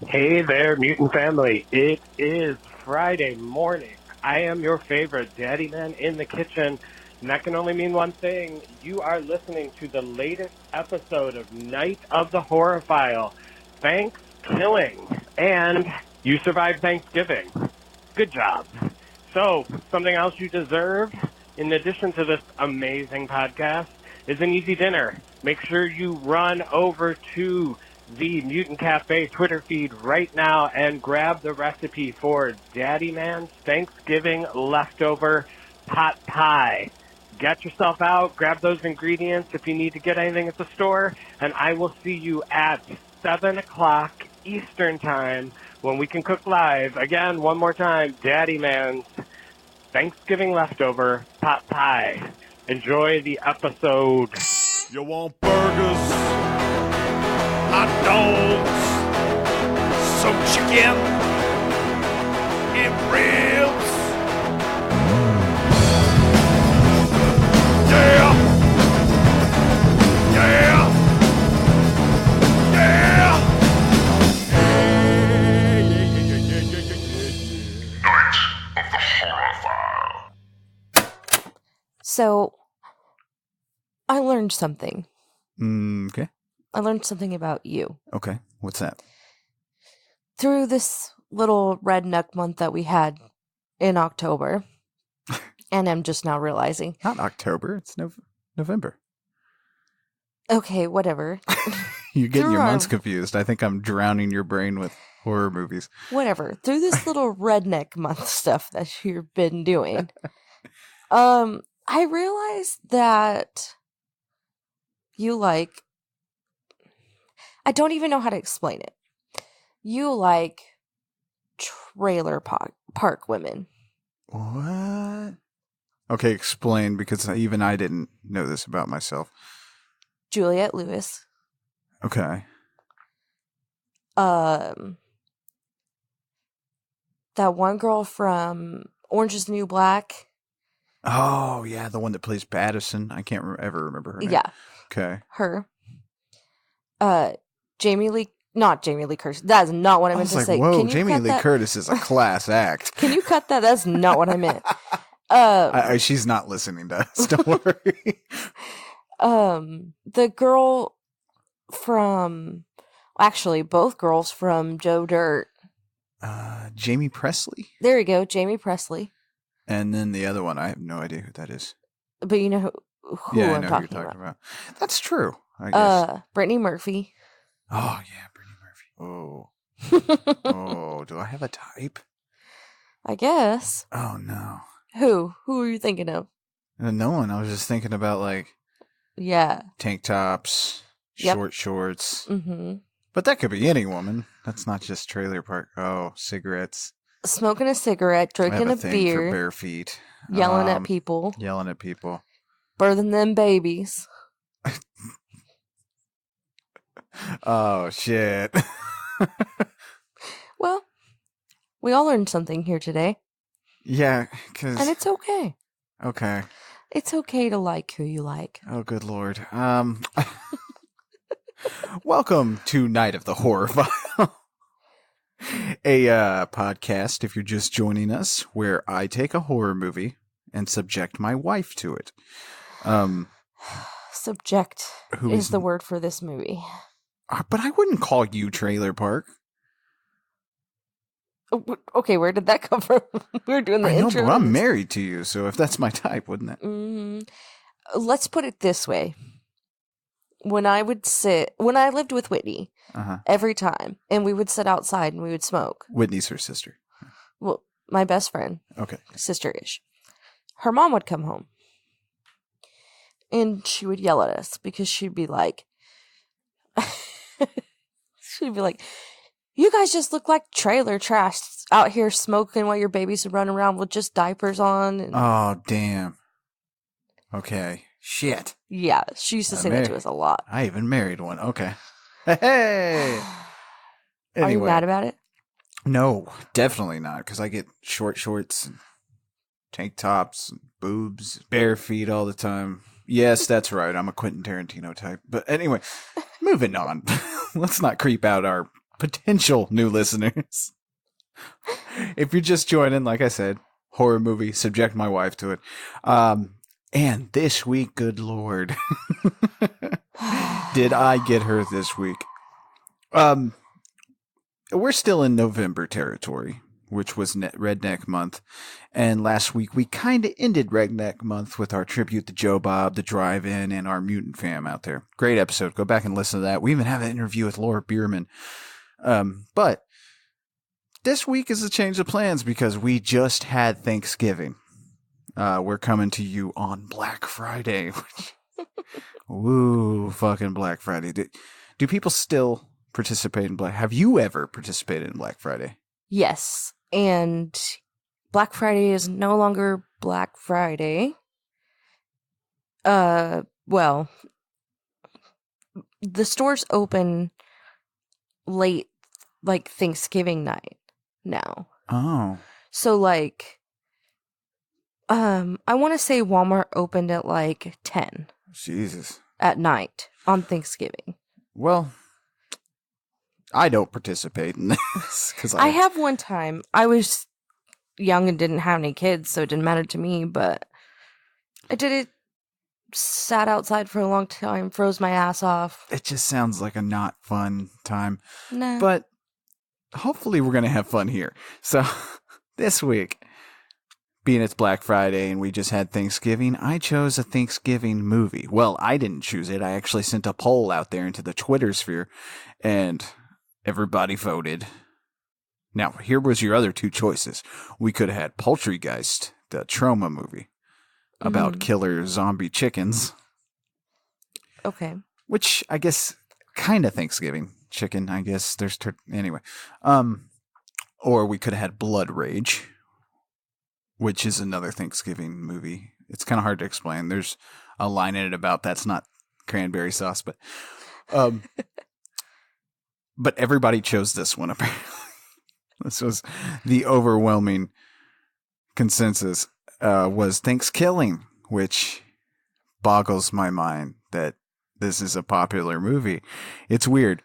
Hey there, mutant family. It is Friday morning. I am your favorite daddy man in the kitchen, and that can only mean one thing. You are listening to the latest episode of Night of the Horrorphile, ThanksKilling, and you survived Thanksgiving. Good job. So, something else you deserve, in addition to this amazing podcast, is an easy dinner. Make sure you run over to the Mutant Cafe Twitter feed right now and grab the recipe for Daddy Man's Thanksgiving leftover pot pie. Get yourself out, grab those ingredients if you need to get anything at the store, and I will see you at 7 o'clock Eastern Time when we can cook live. Again, one more time, Daddy Man's Thanksgiving leftover pot pie. Enjoy the episode. You want burgers, hot dogs, some chicken, and ribs. Yeah! Yeah! Yeah! Night of the Horrorphile. So, I learned something. Okay. I learned something about you. Okay. What's that? Through this little redneck month that we had in October, and I'm just now realizing. Not October. It's November. Okay, whatever. You're getting Through your our- months confused. I think I'm drowning your brain with horror movies. Whatever. Through this little redneck month stuff that you've been doing, I realized that you like, I don't even know how to explain it. You like trailer park women. What? Okay, explain, because even I didn't know this about myself. Juliette Lewis. Okay. That one girl from Orange is the New Black. Oh, yeah, the one that plays Pattison. I can't ever remember her name. Yeah, Okay. her. Jamie Lee, not Jamie Lee Curtis. That's not what I I meant was to like, say. whoa, Can you Jamie cut Lee that? Curtis is a class act. Can you cut that? That's not what I meant. She's not listening to us. Don't worry. The girl from, actually, both girls from Joe Dirt. Jamie Presley? There you go, Jamie Presley. And then the other one, I have no idea who that is. But you know who Yeah, I I'm know who talking you're about. talking about. That's true, I guess. Brittany Murphy. Oh, yeah, Brittany Murphy. Oh. Oh, do I have a type? I guess. Oh, no. Who? Who are you thinking of? No one. I was just thinking about, like, Yeah. tank tops, Yep. short shorts. Mm-hmm. But that could be any woman. That's not just trailer park. Oh, cigarettes. Smoking a cigarette, I have drinking a a thing for beer, bare feet. yelling at people, Yelling at people. birthing them babies. Oh, shit. Well, we all learned something here today, Yeah, because... and it's okay. Okay. It's okay to like who you like. Oh, good lord. Welcome to Night of the Horrorphile, a podcast, if you're just joining us, where I take a horror movie and subject my wife to it. Subject Who is the word for this movie. But I wouldn't call you Trailer Park. Okay, where did that come from? We were doing the I know, intro. but I'm married to you, so if that's my type, wouldn't it? Let's put it this way. When I lived with Whitney, Uh-huh. every time, and we would sit outside and we would smoke. Whitney's her sister. Well, my best friend, Okay. sister-ish. Her mom would come home. And she would yell at us because she'd be like, you guys just look like trailer trash out here smoking while your babies are running around with just diapers on. And Oh, damn. Okay. Shit. yeah, she used to say that to us a lot. I even married one. Okay. Hey. Are you mad about it? No, definitely not, because I get short shorts and tank tops and boobs, bare feet all the time. Yes, that's right. I'm a Quentin Tarantino type. But anyway, moving on. Let's not creep out our potential new listeners. If you're just joining, like I said, horror movie, subject my wife to it. And this week, good Lord, did I get her this week? We're still in November territory, which was Redneck Month. And last week, we kind of ended Redneck Month with our tribute to Joe Bob, the drive-in, and our mutant fam out there. Great episode. Go back and listen to that. We even have an interview with Laura Bierman. But this week is a change of plans because we just had Thanksgiving. We're coming to you on Black Friday. Woo, fucking Black Friday. Do people still participate in Black? Have you ever participated in Black Friday? Yes, and Black Friday is no longer Black Friday. Well, the stores open late, like Thanksgiving night now. Oh. So, like, I want to say Walmart opened at like 10. Jesus. At night on Thanksgiving. Well, I don't participate in this because I have one time. I was young and didn't have any kids, so it didn't matter to me, but I did it, sat outside for a long time, froze my ass off. It just sounds like a not fun time. Nah. But hopefully we're going to have fun here. So this week, being it's Black Friday and we just had Thanksgiving, I chose a Thanksgiving movie. Well, I didn't choose it. I actually sent a poll out there into the Twitter sphere, and everybody voted. Now, here was your other two choices. We could have had Poultrygeist, the trauma movie about killer zombie chickens. Okay. Which I guess kind of Thanksgiving chicken, I guess. Anyway. Or we could have had Blood Rage, which is another Thanksgiving movie. It's kind of hard to explain. There's a line in it about that's not cranberry sauce, but but everybody chose this one, apparently. This was the overwhelming consensus, was ThanksKilling, which boggles my mind that this is a popular movie. It's weird.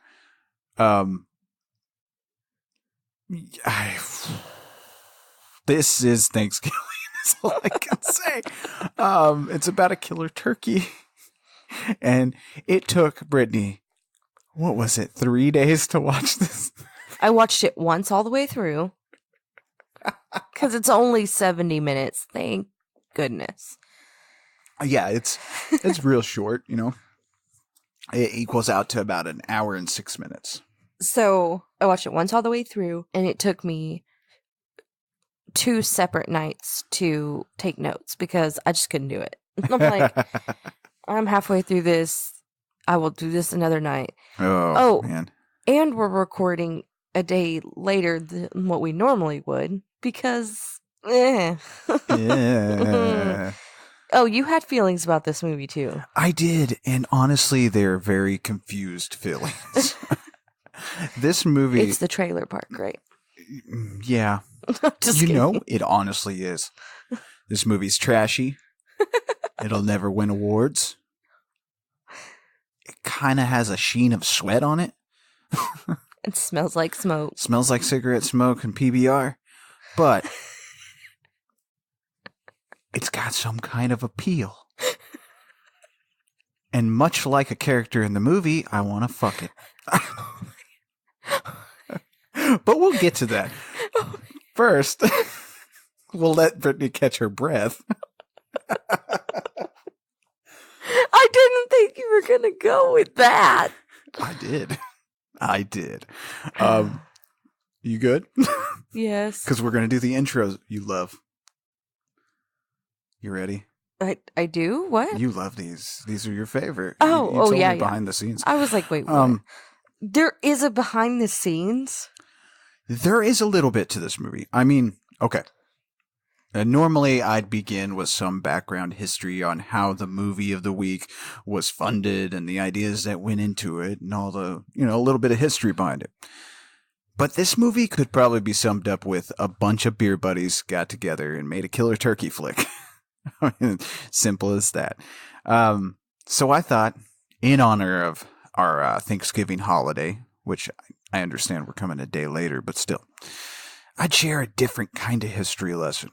This is ThanksKilling. That's all I can say. It's about a killer turkey. And it took Brittany, what was it, 3 days to watch this? I watched it once all the way through. Because it's only 70 minutes. Thank goodness. Yeah, it's real short, you know. It equals out to about an hour and 6 minutes. So I watched it once all the way through, and it took me 2 separate nights to take notes because I just couldn't do it. I'm like, I'm halfway through this. I will do this another night. Oh, man. And we're recording a day later than what we normally would because, Yeah. Oh, you had feelings about this movie too. I did, and honestly, they're very confused feelings. This movie... It's the trailer park, right? Yeah. Just you kidding. know, it honestly is. This movie's trashy. It'll never win awards. It kind of has a sheen of sweat on it. It smells like smoke. Smells like cigarette smoke and PBR. But it's got some kind of appeal. And much like a character in the movie, I want to fuck it. But we'll get to that. First, we'll let Brittany catch her breath. I didn't think you were going to go with that. I did. You good? Yes. Because we're going to do the intros you love. You ready? I do? What? You love these. These are your favorite. Oh, you told yeah, me behind the scenes. I was like, wait, what? There is a behind the scenes? There is a little bit to this movie. I mean, okay. Normally, I'd begin with some background history on how the movie of the week was funded and the ideas that went into it and all the, a little bit of history behind it. But this movie could probably be summed up with a bunch of beer buddies got together and made a killer turkey flick. I mean, simple as that. So I thought, in honor of our Thanksgiving holiday, which I understand we're coming a day later, but still. I'd share a different kind of history lesson.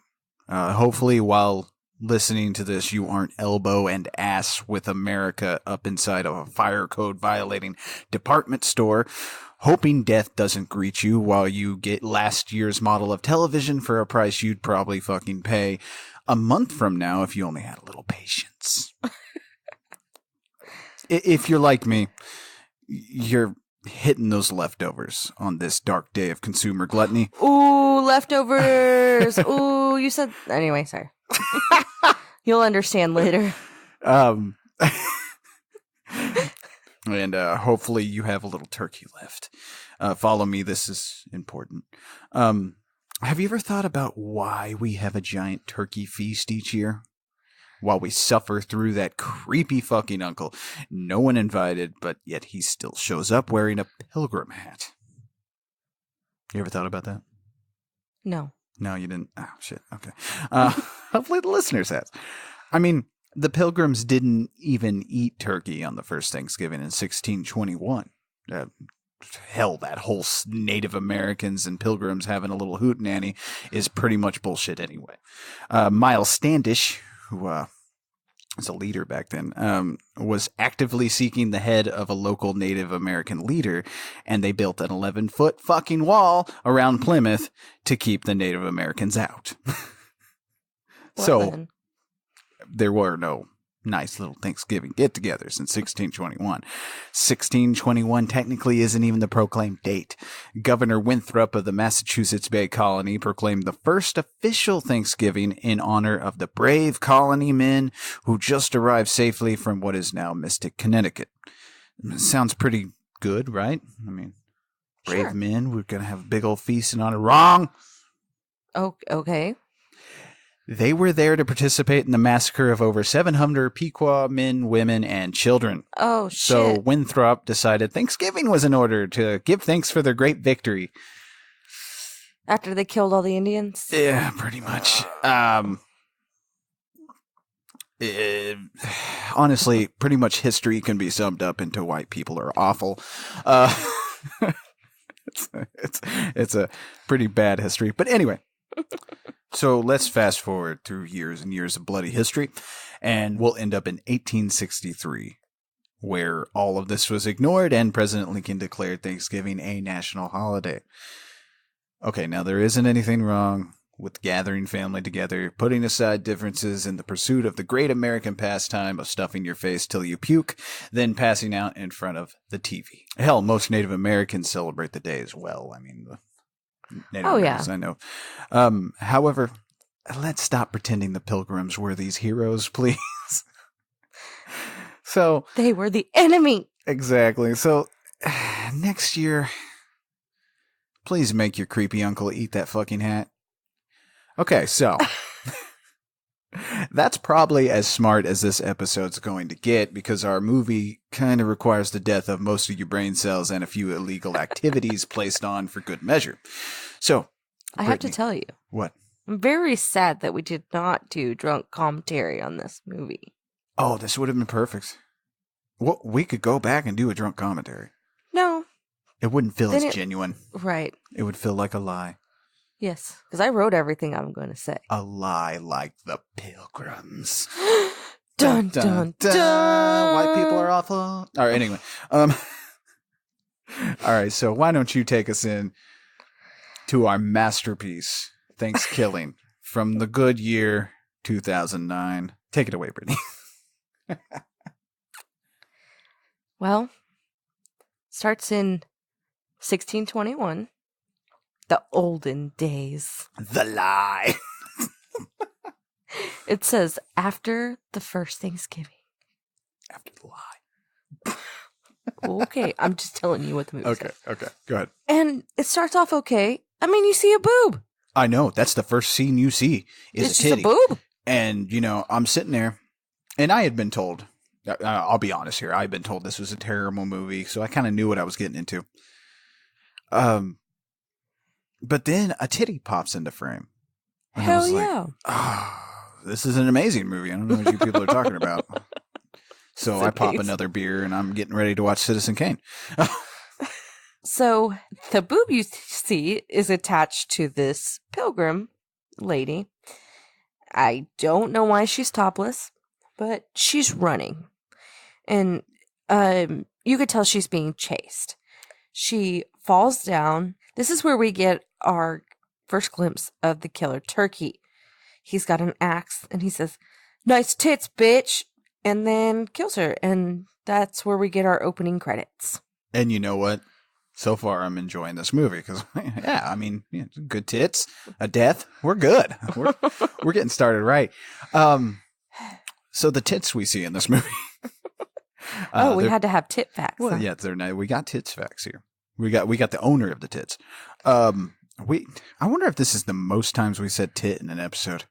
Hopefully, while listening to this, you aren't elbow and ass with America up inside of a fire code violating department store, hoping death doesn't greet you while you get last year's model of television for a price you'd probably fucking pay a month from now if you only had a little patience. If you're like me, you're hitting those leftovers on this dark day of consumer gluttony. Ooh, leftovers. Ooh, you said... Anyway, sorry. You'll understand later. And hopefully you have a little turkey left. Follow me. This is important. Have you ever thought about why we have a giant turkey feast each year? While we suffer through that creepy fucking uncle. No one invited, but yet he still shows up wearing a pilgrim hat. You ever thought about that? No. No, you didn't? Oh, shit. Okay. Hopefully the listeners has. I mean, the pilgrims didn't even eat turkey on the first Thanksgiving in 1621. Hell, that whole Native Americans and pilgrims having a little hootenanny is pretty much bullshit anyway. Miles Standish, who was a leader back then, was actively seeking the head of a local Native American leader, and they built an 11-foot fucking wall around Plymouth to keep the Native Americans out. So there were no nice little Thanksgiving get-togethers in 1621. 1621 technically isn't even the proclaimed date. Governor Winthrop of the Massachusetts Bay Colony proclaimed the first official Thanksgiving in honor of the brave colony men who just arrived safely from what is now Mystic, Connecticut. Sounds pretty good, right? I mean, brave Sure. men, we're going to have a big old feast in honor. Wrong! Oh, okay. They were there to participate in the massacre of over 700 Pequot men, women, and children. Oh, shit. So Winthrop decided Thanksgiving was in order to give thanks for their great victory. After they killed all the Indians? Yeah, pretty much. Honestly, pretty much history can be summed up into white people are awful. It's a pretty bad history. But anyway. So let's fast forward through years and years of bloody history, and we'll end up in 1863, where all of this was ignored and President Lincoln declared Thanksgiving a national holiday. Okay, now there isn't anything wrong with gathering family together, putting aside differences in the pursuit of the great American pastime of stuffing your face till you puke, then passing out in front of the TV. Hell, most Native Americans celebrate the day as well. I mean, Native Americans, I know. However, let's stop pretending the Pilgrims were these heroes, please. So They were the enemy. Exactly. So next year, please make your creepy uncle eat that fucking hat. Okay, so that's probably as smart as this episode's going to get, because our movie kind of requires the death of most of your brain cells and a few illegal activities placed on for good measure. So, I have to tell you. What? I'm very sad that we did not do drunk commentary on this movie. Oh, this would have been perfect. Well, we could go back and do a drunk commentary. No. It wouldn't feel as genuine. Right. It would feel like a lie. Yes, because I wrote everything I'm going to say. A lie like the Pilgrims. Dun, dun, dun. White people are awful. All right, anyway. All right, so why don't you take us in to our masterpiece, ThanksKilling, from the good year 2009. Take it away, Brittany. Well, starts in 1621. The olden days. The lie. It says, after the first Thanksgiving. After the lie. Okay, I'm just telling you what the movie says. Okay, go ahead. And it starts off okay. I mean, you see a boob. I know, that's the first scene you see is It's a just titty. a boob. And, you know, I'm sitting there, and I had been told, I'll be honest here, I had been told this was a terrible movie, so I kind of knew what I was getting into. But then a titty pops into frame. And I Hell was yeah. Like, oh, this is an amazing movie. I don't know what you people are talking about. So I pop another beer, and I'm getting ready to watch Citizen Kane. So the boob you see is attached to this pilgrim lady. I don't know why she's topless, but she's running. And you could tell she's being chased. She falls down. This is where we get our first glimpse of the killer turkey. He's got an axe and he says, "Nice tits, bitch," and then kills her. And that's where we get our opening credits. And you know what? So far, I'm enjoying this movie because, yeah, I mean, good tits, a death, we're good. We're getting started right. So the tits we see in this movie. We had to have tit facts. Well, yeah, we got tits facts here. We got the owner of the tits. I wonder if this is the most times we said tit in an episode.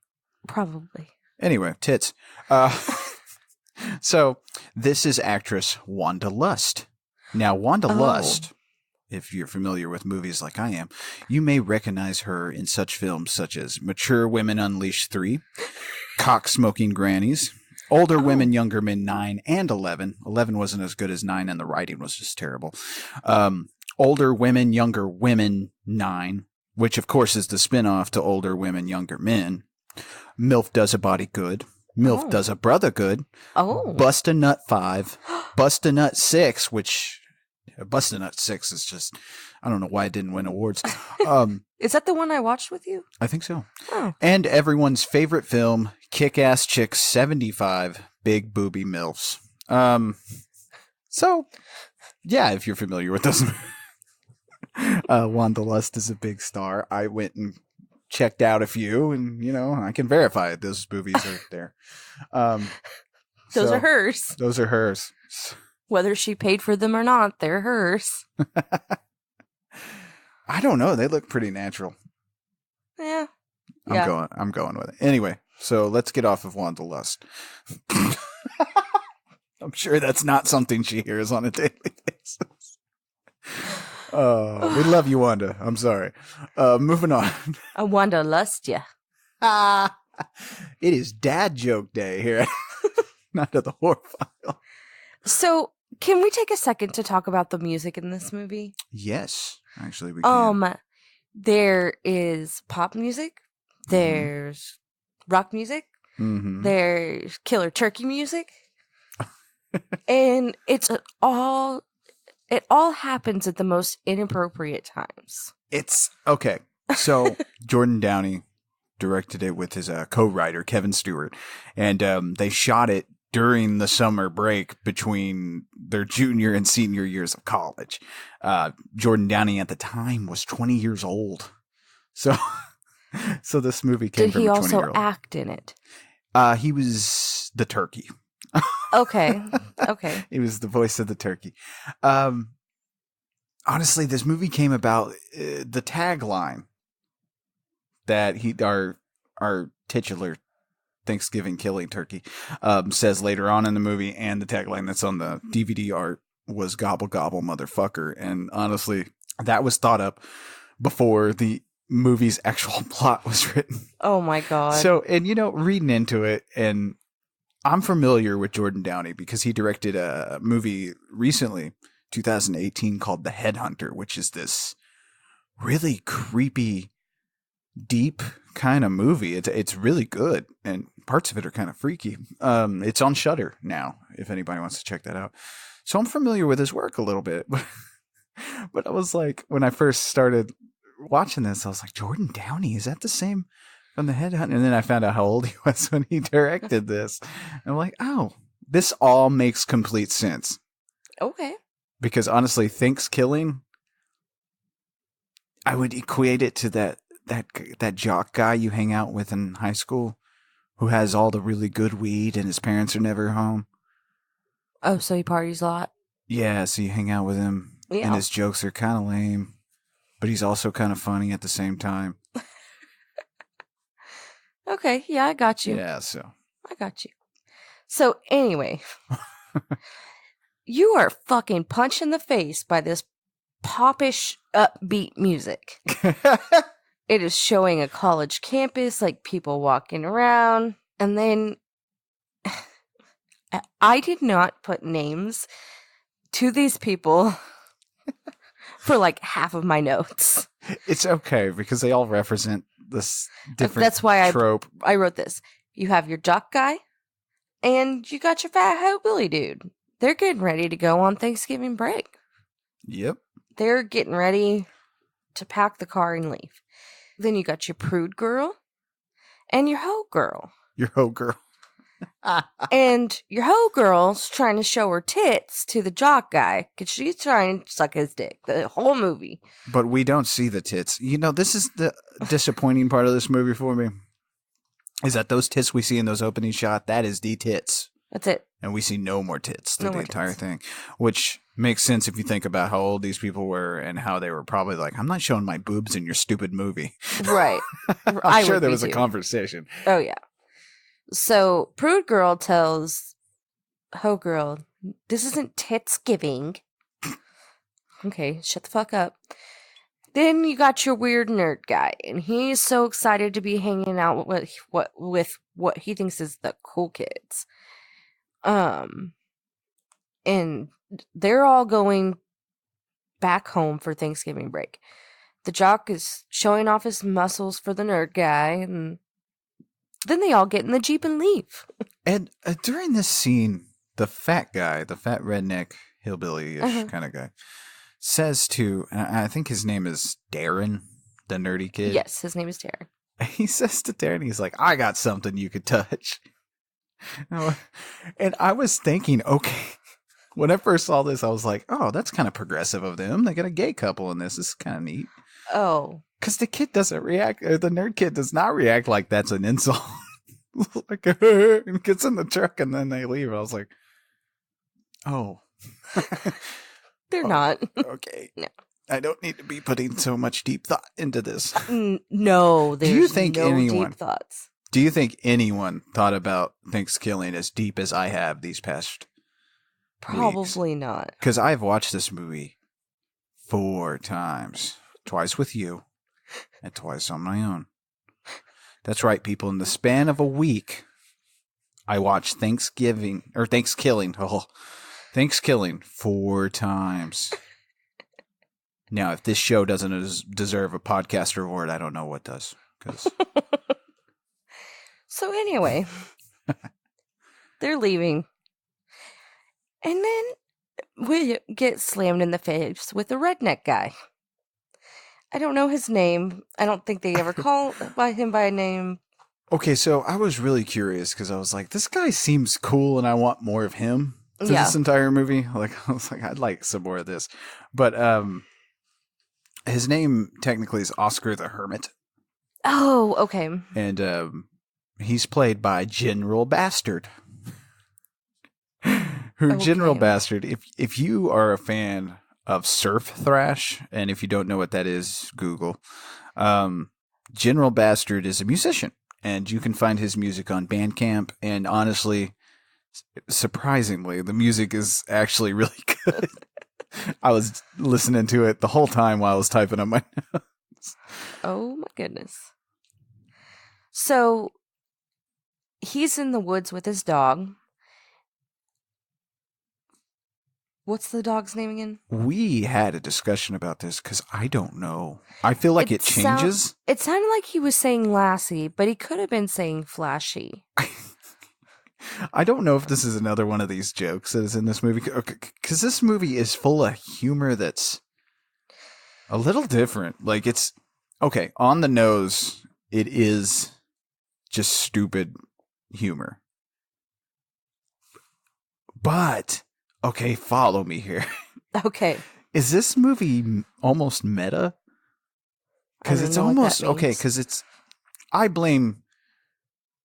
Probably. Anyway, tits. So this is actress Wanda Lust. Now, Wanda Lust, if you're familiar with movies like I am, you may recognize her in such films such as Mature Women Unleashed 3, Cock-Smoking Grannies, Older Women, Younger Men 9 and 11. 11 wasn't as good as 9 and the writing was just terrible. Older Women, Younger Women 9, which of course is the spinoff to Older Women, Younger Men. MILF Does a Body Good. MILF Does a Brother Good. Bust a Nut 5. Bust a Nut 6, which Bust a Nut 6 is just, I don't know why it didn't win awards. Is that the one I watched with you? I think so. Oh. And everyone's favorite film, Kick-Ass Chicks 75, Big Booby MILFs. So, yeah, if you're familiar with those. Wanda Lust is a big star. I went and checked out a few, and, I can verify it. Those movies are there. Those are hers. Those are hers. Whether she paid for them or not, they're hers. I don't know. They look pretty natural. Yeah. I'm going with it. Anyway, so let's get off of Wanda Lust. I'm sure that's not something she hears on a daily basis. We love you, Wanda. I'm sorry. Moving on. I Wanda Lust ya. It is dad joke day here at Night of the Horrorphile. So, can we take a second to talk about the music in this movie? Yes, actually we can. There is pop music. There's rock music. Mm-hmm. There's killer turkey music. And it all happens at the most inappropriate times. It's okay. So Jordan Downey directed it with his co-writer Kevin Stewart, and they shot it during the summer break between their junior and senior years of college. Jordan Downey at the time was 20 years old. So this movie came from a 20-year-old. Did he also act in it? He was the turkey. Okay. He was the voice of the turkey. Honestly, this movie came about the tagline that our titular Thanksgiving killing turkey says later on in the movie, and the tagline that's on the DVD art was "Gobble gobble, motherfucker." And honestly, that was thought up before the movie's actual plot was written. Oh my god! So, and reading into it, and I'm familiar with Jordan Downey because he directed a movie recently, 2018, called The Headhunter, which is this really creepy, deep kind of movie. It's really good, and parts of it are kind of freaky. It's on Shudder now, if anybody wants to check that out. So I'm familiar with his work a little bit, but I was like, when I first started watching this, I was like, Jordan Downey, is that the same from The Headhunter? And then I found out how old he was when he directed this. And I'm like, oh, this all makes complete sense. Okay. Because honestly, ThanksKilling, I would equate it to that jock guy you hang out with in high school who has all the really good weed and his parents are never home. Oh, so he parties a lot? Yeah, so you hang out with him, and his jokes are kind of lame, but he's also kind of funny at the same time. Okay, yeah, I got you. Yeah, so. I got you. So, anyway, you are fucking punched in the face by this popish, upbeat music. It is showing a college campus, like people walking around, and then I did not put names to these people for like half of my notes. It's okay because they all represent this different That's why trope. I wrote this. You have your jock guy, and you got your fat hillbilly dude. They're getting ready to go on Thanksgiving break. Yep. They're getting ready to pack the car and leave. Then you got your prude girl and your hoe girl. Your hoe girl. And your hoe girl's trying to show her tits to the jock guy because she's trying to suck his dick the whole movie. But we don't see the tits. You know, this is the disappointing part of this movie for me. Is that those tits we see in those opening shot, that is the tits. That's it. And we see no more tits through No the more entire tits. thing. Which makes sense if you think about how old these people were and how they were probably like, I'm not showing my boobs in your stupid movie. Right. I'm sure there was a conversation. Oh, yeah. So, prude girl tells hoe girl, this isn't tits-giving. Okay, shut the fuck up. Then you got your weird nerd guy, and he's so excited to be hanging out with what he thinks is the cool kids. And they're all going back home for Thanksgiving break. The jock is showing off his muscles for the nerd guy, and then they all get in the Jeep and leave. And during this scene, the fat guy, the fat redneck hillbilly-ish kind of guy, says to, and I think his name is Darren, the nerdy kid. Yes, his name is Darren. He says to Darren, he's like, I got something you could touch. And I was thinking, okay, when I first saw this, I was like, oh, that's kind of progressive of them. They got a gay couple in this. This is kind of neat. Oh. Because the kid doesn't react, or the nerd kid does not react like that's an insult. Like, and gets in the truck and then they leave. I was like, oh. They're not. Okay. No. I don't need to be putting so much deep thought into this. No, there's Do you think no anyone, deep thoughts. Do you think anyone thought about ThanksKilling as deep as I have these past Probably not. Because I've watched this movie 4 times. Twice with you and twice on my own. That's right, people. In the span of a week, I watched ThanksKilling. Oh, ThanksKilling 4 times. Now, if this show doesn't deserve a podcast reward, I don't know what does. So anyway, they're leaving. And then we get slammed in the face with a redneck guy. I don't know his name. I don't think they ever call him by name. Okay, so I was really curious because I was like, this guy seems cool and I want more of him through this entire movie. Like, I was like, I'd like some more of this. But his name technically is Oscar the Hermit. Oh, okay. And he's played by General Bastard. General Bastard, if you are a fan of surf thrash, and if you don't know what that is, Google. General Bastard is a musician, and you can find his music on Bandcamp, and honestly, surprisingly, the music is actually really good. I was listening to it the whole time while I was typing on my notes. Oh my goodness. So, he's in the woods with his dog. What's the dog's name again? We had a discussion about this because I don't know. I feel like it changes. It sounded like he was saying Lassie, but he could have been saying Flashy. I don't know if this is another one of these jokes that is in this movie. Because this movie is full of humor that's a little different. Like, it's, okay, on the nose, it is just stupid humor. But... okay, follow me here. Okay. Is this movie almost meta? Because it's almost, okay, because it's, I blame,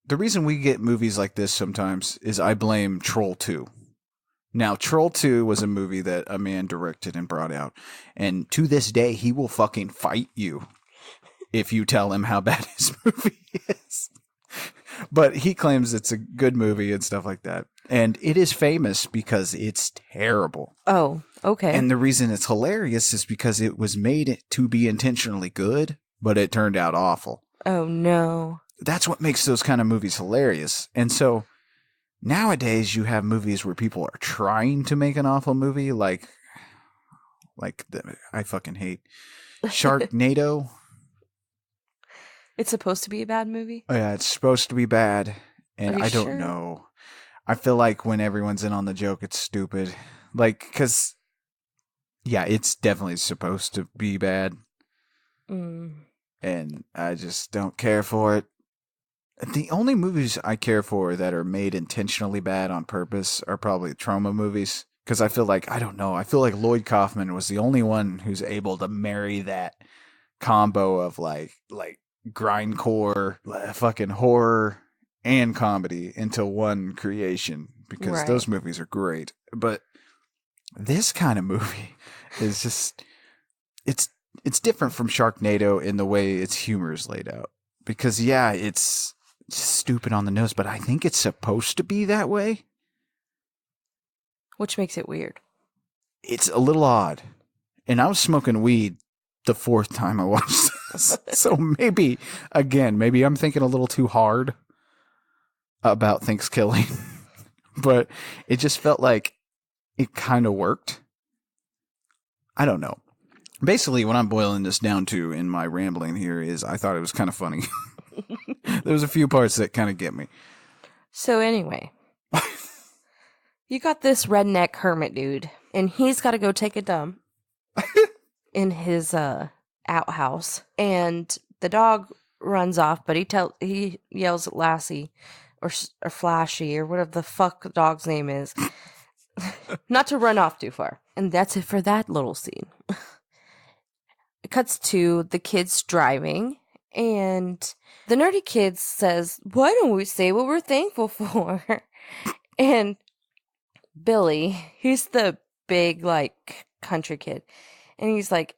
the reason we get movies like this sometimes is I blame Troll 2. Now, Troll 2 was a movie that a man directed and brought out. And to this day, he will fucking fight you if you tell him how bad his movie is. But he claims it's a good movie and stuff like that. And it is famous because it's terrible. Oh, okay. And the reason it's hilarious is because it was made to be intentionally good, but it turned out awful. Oh, no. That's what makes those kind of movies hilarious. And so nowadays you have movies where people are trying to make an awful movie. Like, I fucking hate Sharknado. It's supposed to be a bad movie? Oh, yeah, it's supposed to be bad, and I don't know. I feel like when everyone's in on the joke, it's stupid. Like, because, yeah, it's definitely supposed to be bad. And I just don't care for it. The only movies I care for that are made intentionally bad on purpose are probably trauma movies. Because I feel like, I don't know, I feel like Lloyd Kaufman was the only one who's able to marry that combo of like grindcore, fucking horror, and comedy into one creation. Because those movies are great. But this kind of movie is just, it's different from Sharknado in the way its humor is laid out. Because, yeah, it's stupid on the nose, but I think it's supposed to be that way. Which makes it weird. It's a little odd. And I was smoking weed the fourth time I watched this. So maybe I'm thinking a little too hard about ThanksKilling. But it just felt like it kind of worked. I don't know. Basically, what I'm boiling this down to in my rambling here is I thought it was kind of funny. There was a few parts that kind of get me. So anyway, you got this redneck hermit dude, and he's got to go take a dump in his outhouse, and the dog runs off, but he yells at Lassie or Flashy or whatever the fuck the dog's name is, not to run off too far. And that's it for that little scene. It cuts to the kids driving, and the nerdy kid says, "Why don't we say what we're thankful for?" And Billy, he's the big, like, country kid, and he's like,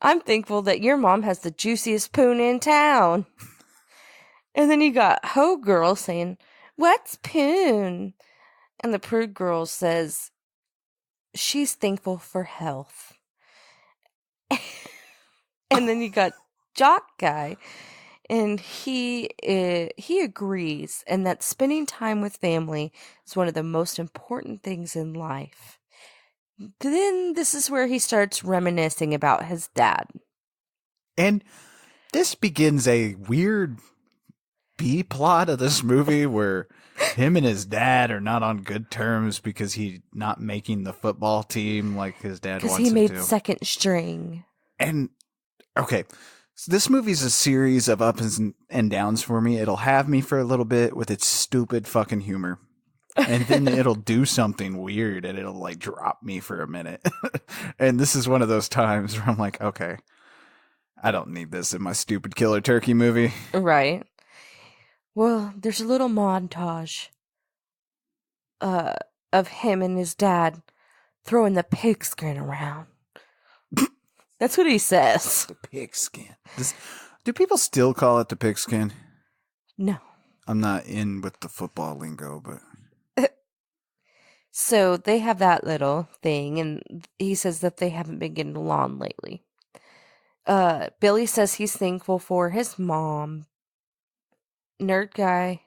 "I'm thankful that your mom has the juiciest poon in town." And then you got Ho Girl saying, "What's poon?" And the prude girl says, she's thankful for health. And then you got Jock Guy, and he agrees, and that spending time with family is one of the most important things in life. Then this is where he starts reminiscing about his dad. And this begins a weird B-plot of this movie where him and his dad are not on good terms because he's not making the football team like his dad wants him to. Because he made second string. And, okay, so this movie's a series of ups and downs for me. It'll have me for a little bit with its stupid fucking humor. And then it'll do something weird and it'll, like, drop me for a minute. And this is one of those times where I'm like, okay, I don't need this in my stupid Killer Turkey movie. Right. Well, there's a little montage of him and his dad throwing the pigskin around. That's what he says. The pigskin. Do people still call it the pigskin? No. I'm not in with the football lingo, but... So they have that little thing, and he says that they haven't been getting along lately. Billy says he's thankful for his mom. Nerd guy.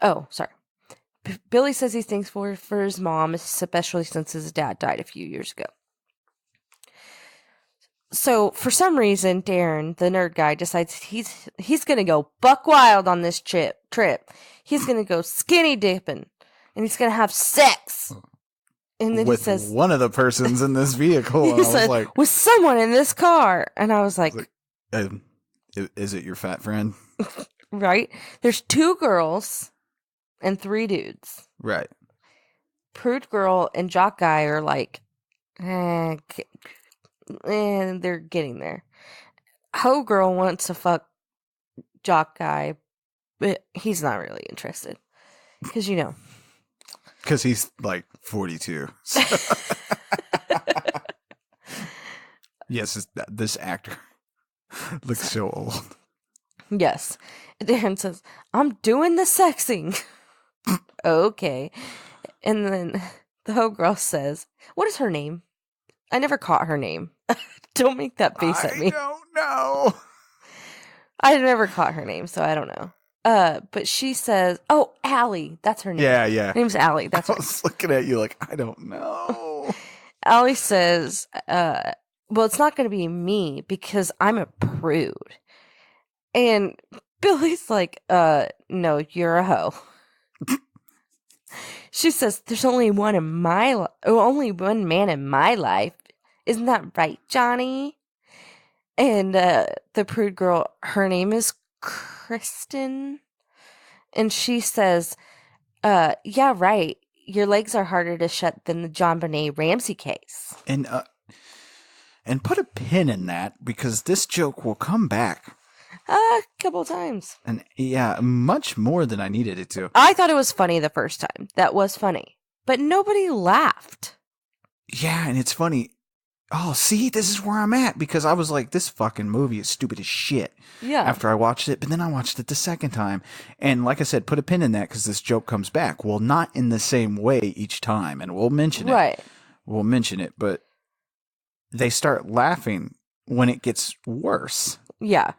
Oh, sorry. Billy says he's thankful for his mom, especially since his dad died a few years ago. So, for some reason, Darren, the nerd guy, decides he's going to go buck wild on this trip. He's going to go skinny dipping, and he's going to have sex. And then with he says, one of the persons in this vehicle. He said, like, with someone in this car. And I was like is it your fat friend? Right? There's 2 girls and 3 dudes. Right. Prude girl and Jock guy are like, and they're getting there. Ho girl wants to fuck Jock guy, but he's not really interested. Because, you know. Because he's like 42. Yes, this actor looks so old. Yes. Darren says, "I'm doing the sexing." Okay. And then the hoe girl says, what is her name? I never caught her name. Don't make that face at me. I don't know. I never caught her name, so I don't know. But she says, oh, Allie. That's her name. Yeah. Her name's Allie. That's I was looking at you like, I don't know. Allie says, well, it's not going to be me because I'm a prude. And Billy's like, no, you're a hoe. She says, there's only one only one man in my life. Isn't that right, Johnny? And the prude girl, her name is Kristen. And she says, yeah, right. Your legs are harder to shut than the John Benet Ramsey case. And put a pin in that, because this joke will come back. A couple times. And yeah, much more than I needed it to. I thought it was funny the first time. That was funny. But nobody laughed. Yeah, and it's funny. Oh, see, this is where I'm at, because I was like, this fucking movie is stupid as shit. Yeah. After I watched it, but then I watched it the second time. And like I said, put a pin in that, because this joke comes back. Well, not in the same way each time, and we'll mention it. Right. We'll mention it, but they start laughing when it gets worse. Yeah.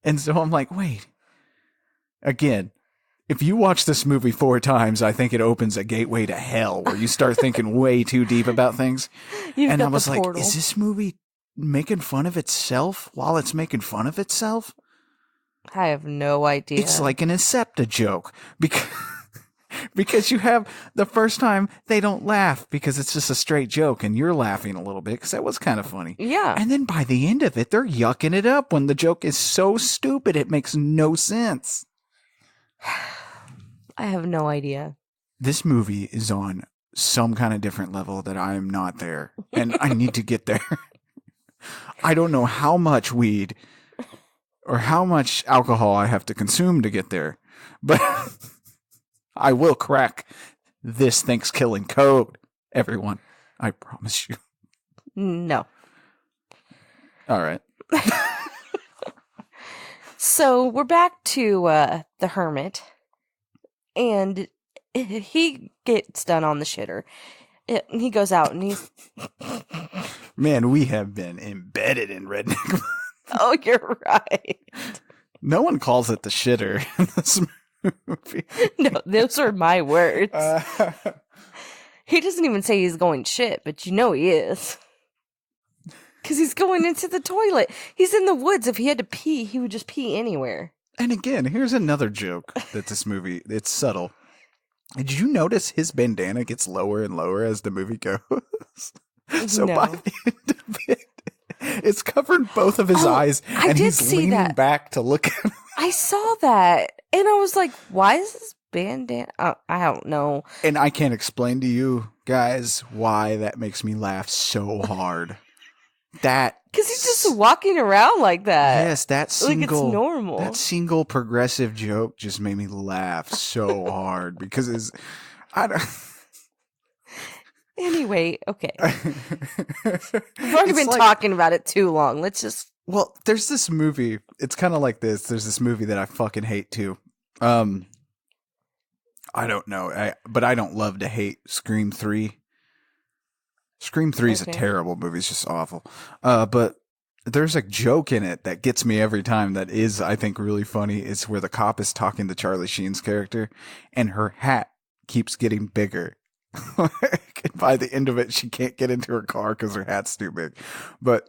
And so I'm like, wait. Again, if you watch this movie 4 times, I think it opens a gateway to hell where you start thinking way too deep about things. And I was like, is this movie making fun of itself while it's making fun of itself? I have no idea. It's like an Incepta joke. Because you have the first time they don't laugh because it's just a straight joke and you're laughing a little bit because that was kind of funny. Yeah. And then by the end of it, they're yucking it up when the joke is so stupid it makes no sense. I have no idea. This movie is on some kind of different level that I am not there. And I need to get there. I don't know how much weed or how much alcohol I have to consume to get there. But I will crack this ThanksKilling code, everyone. I promise you. No. All right. So we're back to the hermit, and he gets done on the shitter. He goes out and he's... Man, we have been embedded in redneck. Oh, you're right. No one calls it the shitter in this movie. No, those are my words. He doesn't even say he's going shit, but you know he is. Because he's going into the toilet. He's in the woods. If he had to pee, he would just pee anywhere. And again, here's another joke that this movie, it's subtle. Did you notice his bandana gets lower and lower as the movie goes? So No. by the end of it, it's covering both of his eyes, and he's leaning back to look at him. I saw that, and I was like, why is this bandana? I don't know. And I can't explain to you guys why that makes me laugh so hard. Because he's just walking around like that. Yes, that single, like it's normal. That single progressive joke just made me laugh so hard because I don't. Anyway, okay. We've already been talking about it too long. Let's just. Well, there's this movie. It's kind of like this. There's this movie that I fucking hate too. I don't know, but I don't love to hate Scream 3. Scream 3 is a terrible movie. It's just awful. But there's a joke in it that gets me every time that is, I think, really funny. It's where the cop is talking to Charlie Sheen's character, and her hat keeps getting bigger. And by the end of it, she can't get into her car because her hat's too big. But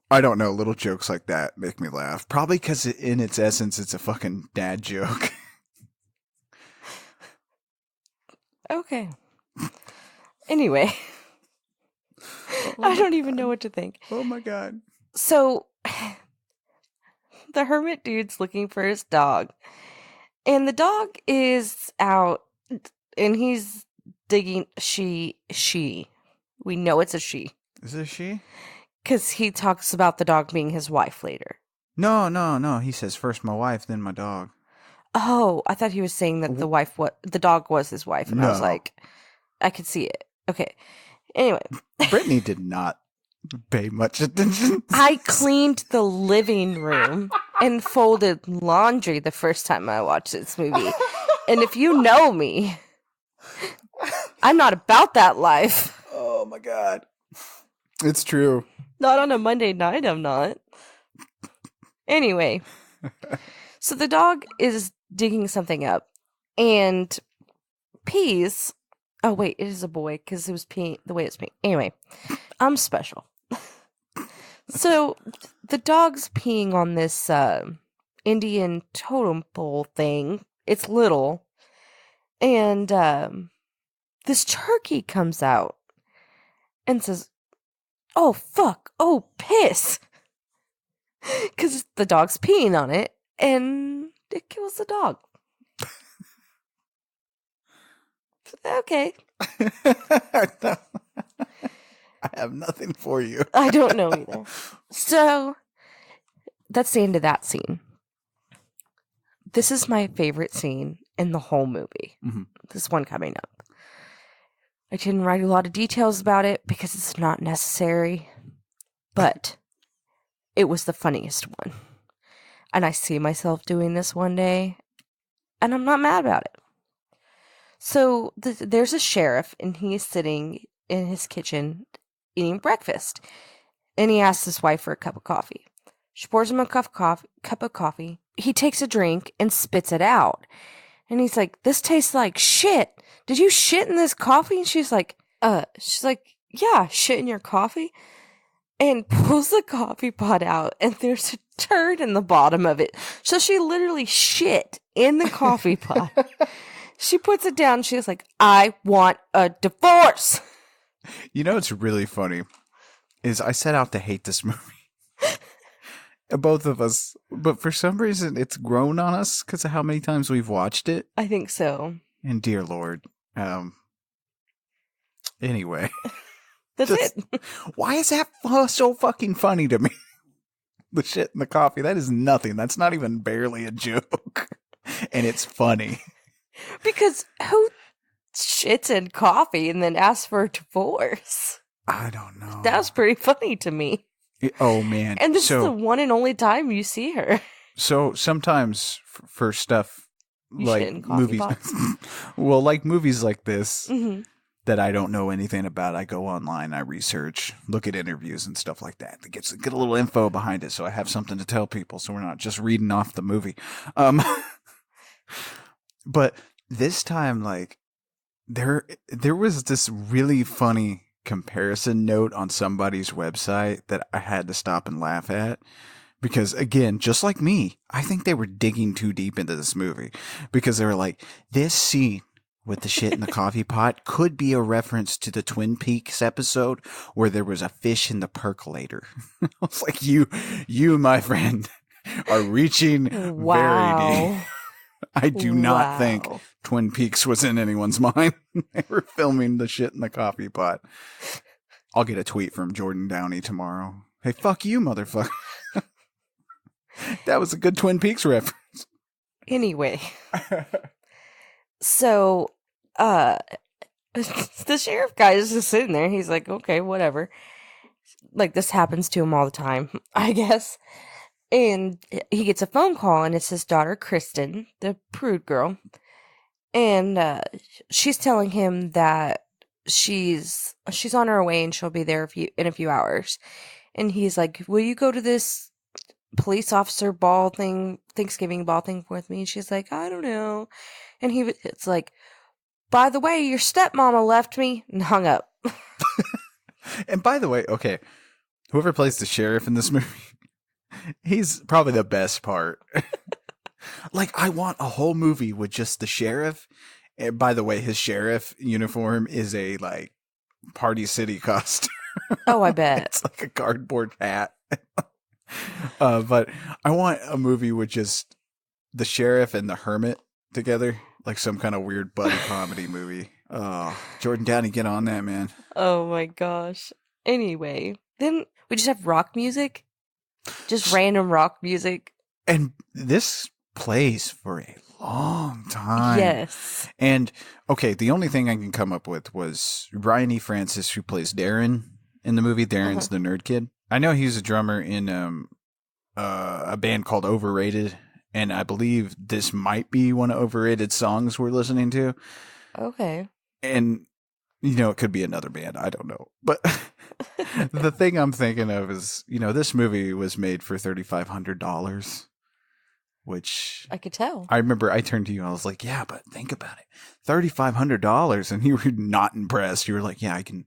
I don't know. Little jokes like that make me laugh. Probably because in its essence, it's a fucking dad joke. Okay. Anyway. I don't even know what to think. Oh my God. So, the hermit dude's looking for his dog. And the dog is out, and he's digging. She. We know it's a she. Is it a she? Because he talks about the dog being his wife later. No. He says first my wife, then my dog. Oh, I thought he was saying that the dog was his wife. And I was like, I could see it. Okay. Anyway. Brittany did not pay much attention. I cleaned the living room and folded laundry the first time I watched this movie. And if you know me, I'm not about that life. Oh my God. It's true. Not on a Monday night, I'm not. Anyway. So the dog is digging something up and pees Oh, wait, it is a boy because it was peeing the way it's peeing. Anyway, I'm special. So the dog's peeing on this Indian totem pole thing. It's little. And this turkey comes out and says, "Oh, fuck. Oh, piss." Because the dog's peeing on it, and it kills the dog. Okay. I have nothing for you. I don't know either. So, that's the end of that scene. This is my favorite scene in the whole movie. Mm-hmm. This one coming up. I didn't write a lot of details about it because it's not necessary, but it was the funniest one. And I see myself doing this one day, and I'm not mad about it. So there's a sheriff, and he is sitting in his kitchen eating breakfast. And he asks his wife for a cup of coffee. She pours him a cup of coffee. He takes a drink and spits it out. And he's like, "This tastes like shit. Did you shit in this coffee?" And she's like, "Yeah, shit in your coffee." And pulls the coffee pot out, and there's a turd in the bottom of it. So she literally shit in the coffee pot. She puts it down, and she's like, "I want a divorce." You know what's really funny is I set out to hate this movie. Both of us. But for some reason, it's grown on us because of how many times we've watched it. I think so. And dear Lord. Anyway. That's it. Why is that so fucking funny to me? The shit in the coffee. That is nothing. That's not even barely a joke. And it's funny. Because who shits in coffee and then asks for a divorce? I don't know. That was pretty funny to me. Oh, man. And this is the one and only time you see her. So sometimes for stuff You like shit in coffee movies, pots? well, like movies like this Mm-hmm. that I don't know anything about, I go online, I research, look at interviews and stuff like that. To get a little info behind it, so I have something to tell people, so we're not just reading off the movie. But this time, like there was this really funny comparison note on somebody's website that I had to stop and laugh at. Because again, just like me, I think they were digging too deep into this movie. Because they were like, this scene with the shit in the coffee pot could be a reference to the Twin Peaks episode where there was a fish in the percolator. I was like, you, my friend, are reaching very deep. I do not think Twin Peaks was in anyone's mind. They were filming the shit in the coffee pot. I'll get a tweet from Jordan Downey tomorrow. Hey, fuck you, motherfucker. That was a good Twin Peaks reference. Anyway. So, the sheriff guy is just sitting there. He's like, okay, whatever. Like, this happens to him all the time, I guess. And he gets a phone call, and it's his daughter, Kristen, the prude girl. And she's telling him that she's on her way, and she'll be there in a few hours. And he's like, will you go to this police officer ball thing, Thanksgiving ball thing with me? And she's like, I don't know. And it's like, by the way, your stepmama left me, and hung up. And by the way, okay, whoever plays the sheriff in this movie, he's probably the best part. Like, I want a whole movie with just the sheriff. And by the way, his sheriff uniform is a, like, Party City costume. Oh, I bet. It's like a cardboard hat. But I want a movie with just the sheriff and the hermit together. Like some kind of weird buddy comedy movie. Oh, Jordan Downey, get on that, man. Oh my gosh. Anyway, then we just have rock music. Just random rock music. And this plays for a long time. Yes. And, okay, the only thing I can come up with was Ryan E. Francis, who plays Darren in the movie. Darren's the nerd kid. I know he's a drummer in a band called Overrated. And I believe this might be one of Overrated songs we're listening to. Okay. And, you know, it could be another band. I don't know. But the thing I'm thinking of is, you know, this movie was made for $3,500. which I could tell. I remember I turned to you and I was like, yeah, but think about it. $3,500. And you were not impressed. You were like, yeah, I can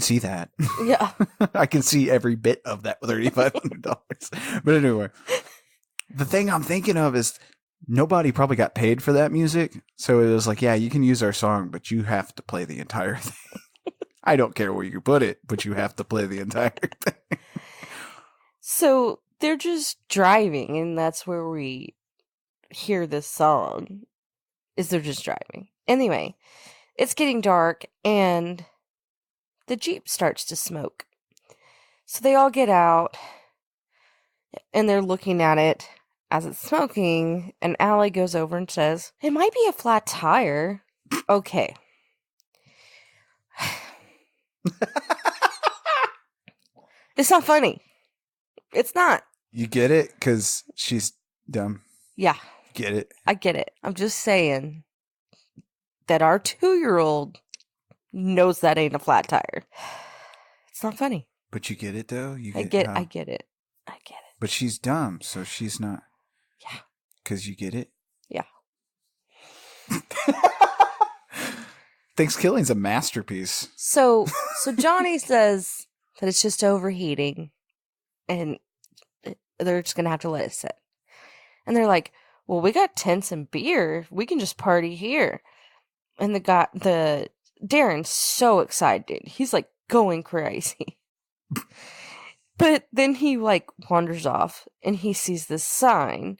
see that. Yeah. I can see every bit of that $3,500. But anyway, the thing I'm thinking of is nobody probably got paid for that music. So it was like, yeah, you can use our song, but you have to play the entire thing. I don't care where you put it, but you have to play the entire thing. So they're just driving, and that's where we hear this song, is they're just driving. Anyway, it's getting dark, and the Jeep starts to smoke. So they all get out, and they're looking at it as it's smoking, and Allie goes over and says, it might be a flat tire. Okay. It's not funny. It's not. You get it? Because she's dumb. Yeah. Get it? I get it. I'm just saying that our 2-year-old knows that ain't a flat tire. It's not funny. But you get it, though? I get it. But she's dumb, so she's not. Yeah. Because you get it? Yeah. ThanksKilling's a masterpiece. So Johnny says that it's just overheating, and they're just gonna have to let it sit. And they're like, "Well, we got tents and beer. We can just party here." And the Darren's so excited. He's like going crazy. But then he like wanders off, and he sees this sign.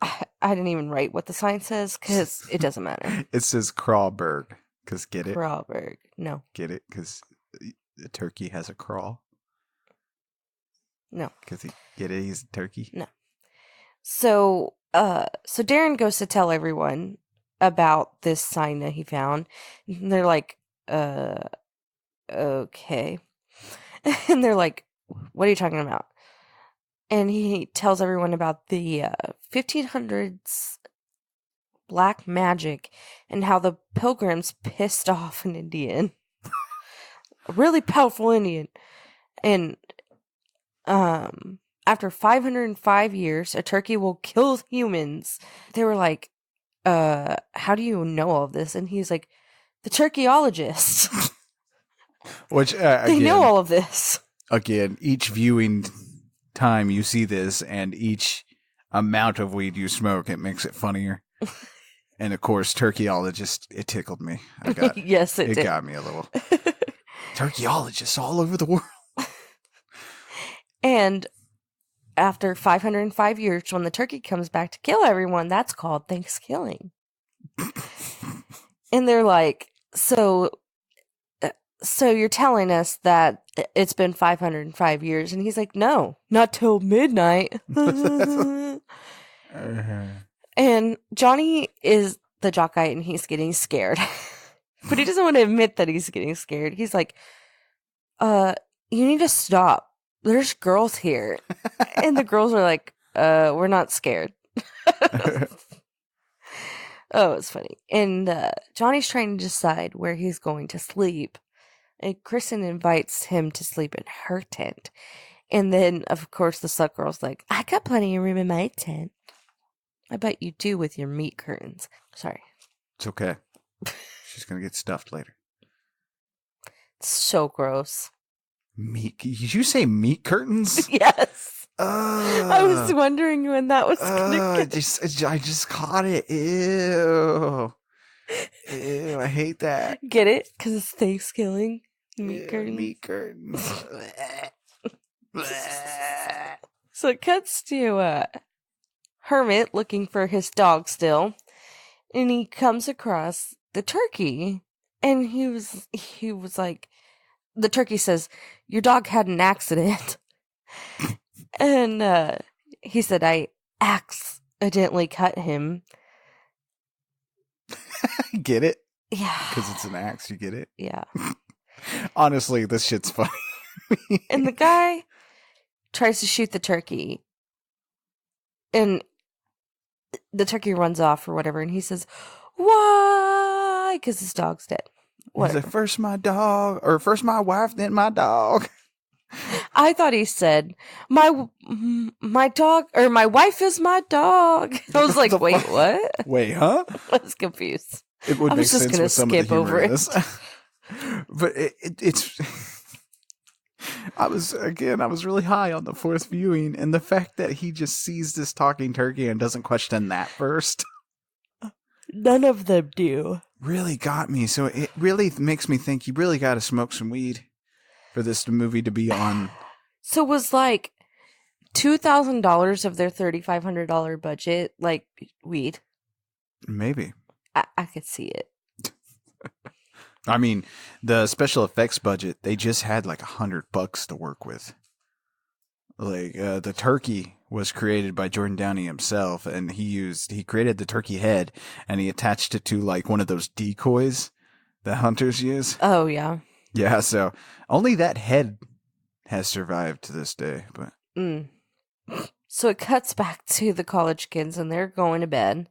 I didn't even write what the sign says because it doesn't matter. It says Crawberg. Because get it? Crawberg. No. Get it? Because a turkey has a crawl? No. Because he's a turkey? No. So Darren goes to tell everyone about this sign that he found. And they're like, okay. And they're like, what are you talking about? And he tells everyone about the 1500s black magic and how the pilgrims pissed off an Indian. A really powerful Indian. And after 505 years, a turkey will kill humans. They were like, how do you know all of this? And he's like, the turkeyologist. Which, they know all of this. Again, each viewing time you see this and each amount of weed you smoke, it makes it funnier. And of course, turkeyologist, it tickled me. Yes, it did. Got me a little. Turkeyologists all over the world. And after 505 years, when the turkey comes back to kill everyone, that's called ThanksKilling. And they're like, so you're telling us that it's been 505 years? And he's like, no, not till midnight. And Johnny is the jock guy, and he's getting scared. But he doesn't want to admit that he's getting scared. He's like, you need to stop. There's girls here. And the girls are like, we're not scared. Oh, it's funny. And Johnny's trying to decide where he's going to sleep. And Kristen invites him to sleep in her tent. And then, of course, the suck girl's like, I got plenty of room in my tent. I bet you do with your meat curtains. Sorry. It's okay. She's going to get stuffed later. It's so gross. Meat? Did you say meat curtains? Yes. I was wondering when that was going to get. I just caught it. Ew. Ew, I hate that. Get it? Because it's ThanksKilling. Meat curtains. Meat curtains. So it cuts to Hermit looking for his dog still, and he comes across the turkey, and he was like, the turkey says, your dog had an accident. And he said, I accidentally cut him. Get it? Yeah. Because it's an axe, you get it? Yeah. Honestly, this shit's funny. And the guy tries to shoot the turkey, and the turkey runs off or whatever, and he says, why? Because his dog's dead. Whatever. He's like, first my wife, then my dog. I thought he said, my dog, or my wife is my dog. I was like, wait, what? Wait, huh? I was confused. It would I make was just sense gonna with some of the skip over humor in it. this. But it's... I was really high on the fourth viewing, and the fact that he just sees this talking turkey and doesn't question that first None of them do. really got me. So it really makes me think you really got to smoke some weed for this movie to be on. So was like $2,000 of their $3,500 budget like weed? Maybe. I could see it. I mean, the special effects budget, they just had like $100 to work with. Like, the turkey was created by Jordan Downey himself, and he created the turkey head, and he attached it to like one of those decoys that hunters use. Oh, yeah. Yeah, so only that head has survived to this day, but... So it cuts back to the college kids, and they're going to bed.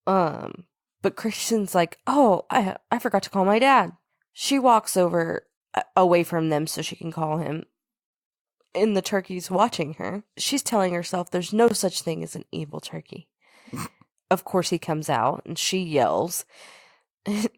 But Christian's like, oh, I forgot to call my dad. She walks over away from them so she can call him. And the turkey's watching her. She's telling herself there's no such thing as an evil turkey. Of course he comes out and she yells.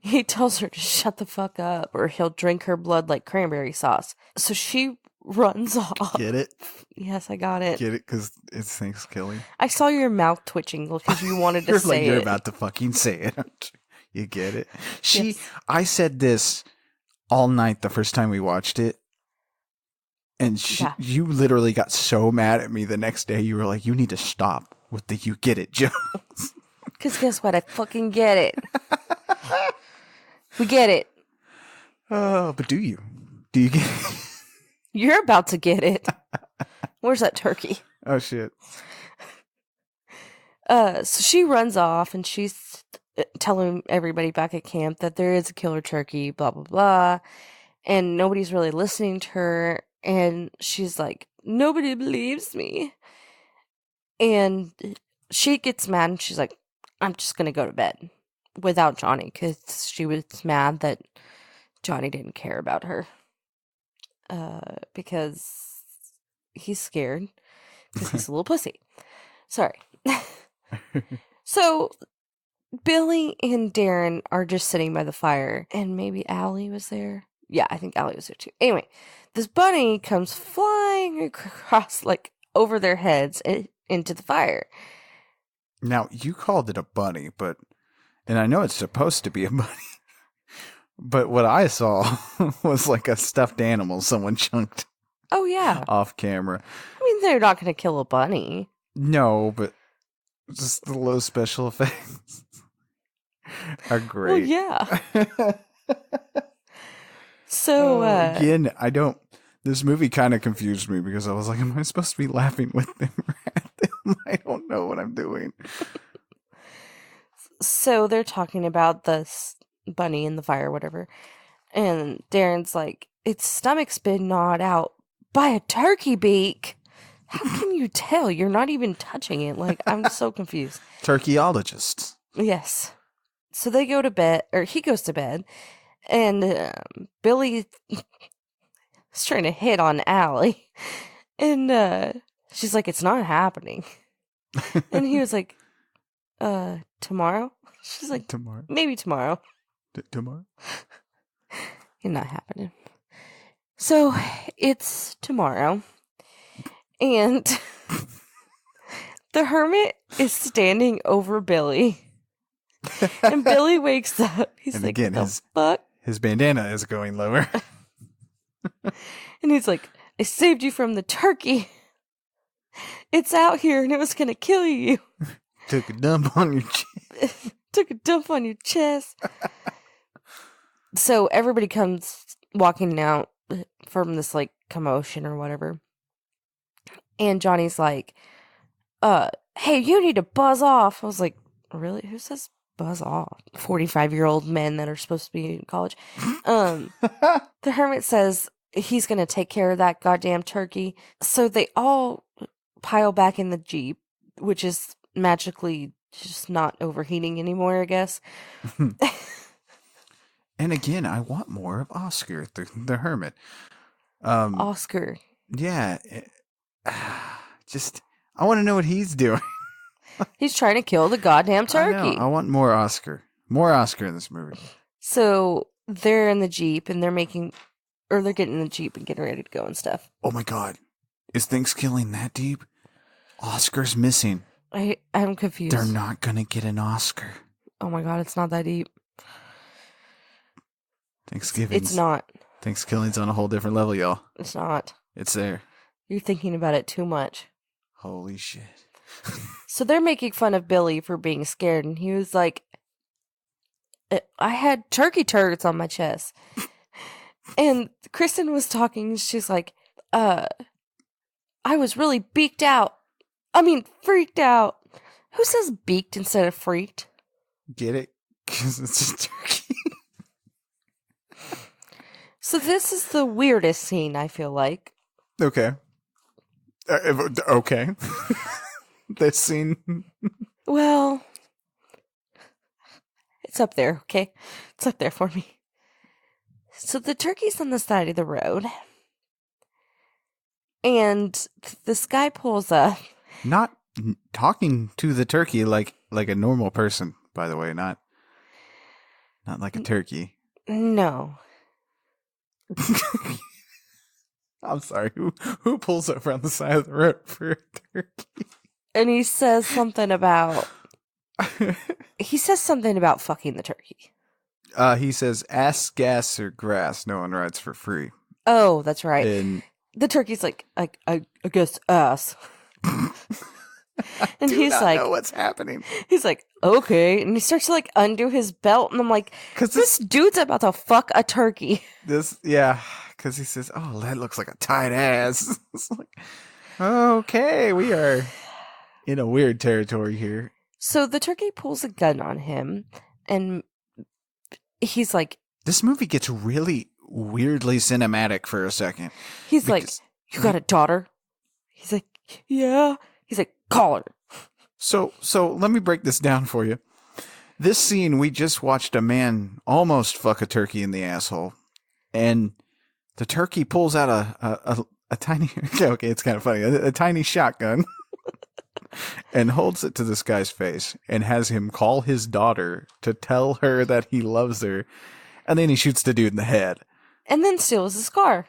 He tells her to shut the fuck up or he'll drink her blood like cranberry sauce. So she runs off. Get it? Yes, I got it. Get it? Because it's ThanksKilling. I saw your mouth twitching because you wanted to You're say like, you're it. about to fucking say it. You get it? Yes. I said this all night the first time we watched it. And you literally got so mad at me the next day. You were like, you need to stop with the you get it jokes. Because guess what? I fucking get it. We get it. Oh, but do you? Do you get it? You're about to get it. Where's that turkey? Oh, shit. So she runs off and she's telling everybody back at camp that there is a killer turkey, blah, blah, blah. And nobody's really listening to her. And she's like, nobody believes me. And she gets mad and she's like, I'm just going to go to bed without Johnny because she was mad that Johnny didn't care about her. Because he's scared because he's a little pussy. Sorry. So Billy and Darren are just sitting by the fire and maybe Allie was there. Yeah, I think Allie was there too. Anyway, this bunny comes flying across, like, over their heads into the fire. Now, you called it a bunny, and I know it's supposed to be a bunny, but what I saw was like a stuffed animal someone chunked. Oh, yeah. Off camera. I mean, they're not going to kill a bunny. No, but just the low special effects are great. Well, yeah. So, again, this movie kind of confused me because I was like, am I supposed to be laughing with them or at them? I don't know what I'm doing. So they're talking about this bunny in the fire or whatever. And Darren's like, its stomach's been gnawed out by a turkey beak. How can you tell? You're not even touching it. Like, I'm so confused. Turkeyologists. Yes. So they go to bed, or he goes to bed. And Billy is trying to hit on Allie. And she's like, it's not happening. And he was like, tomorrow? She's like, tomorrow? Maybe tomorrow. Tomorrow? It's not happening. So it's tomorrow. And the hermit is standing over Billy. And Billy wakes up. He's and like, again, the fuck? His bandana is going lower. And he's like, I saved you from the turkey. It's out here and it was going to kill you. Took a dump on your chest. Took a dump on your chest. So everybody comes walking out from this, like, commotion or whatever. And Johnny's like, hey, you need to buzz off. I was like, really? Who says buzz off? 45-year-old men that are supposed to be in college. The hermit says he's going to take care of that goddamn turkey. So they all pile back in the Jeep, which is magically just not overheating anymore, I guess. And again, I want more of Oscar, the hermit. Oscar. Yeah. Just, I want to know what he's doing. He's trying to kill the goddamn turkey. I want more Oscar. More Oscar in this movie. So they're in the Jeep and they're getting in the Jeep and getting ready to go and stuff. Oh my God. Is ThanksKilling that deep? Oscar's missing. I'm confused. They're not going to get an Oscar. Oh my God, it's not that deep. Thanksgiving. It's not. ThanksKilling's on a whole different level, y'all. It's not. It's there. You're thinking about it too much. Holy shit. So they're making fun of Billy for being scared, and he was like, I had turkey turds on my chest. And Kristen was talking, and she's like, I was really freaked out. Who says beaked instead of freaked? Get it? Because it's a turkey. So this is the weirdest scene, I feel like. Okay. Okay. This scene. Well, it's up there, okay? It's up there for me. So the turkey's on the side of the road. And this guy pulls up. Not talking to the turkey like a normal person, by the way, not like a turkey. No. I'm sorry. Who pulls up on the side of the road for a turkey? And he says something about fucking the turkey. He says, ass, gas, or grass, no one rides for free. Oh, that's right. And the turkey's like, I guess ass. And he's like, know what's happening. He's like, okay. And he starts to like undo his belt. And I'm like, this dude's about to fuck a turkey. Because he says, oh, that looks like a tight ass. It's like, okay, we are in a weird territory here. So the turkey pulls a gun on him. And he's like, this movie gets really weirdly cinematic for a second. He's like, you got a daughter? He's like, yeah. He's like, call her. So let me break this down for you. This scene, we just watched a man almost fuck a turkey in the asshole. And the turkey pulls out a tiny, okay, it's kind of funny, a tiny shotgun and holds it to this guy's face and has him call his daughter to tell her that he loves her. And then he shoots the dude in the head. And then steals his car.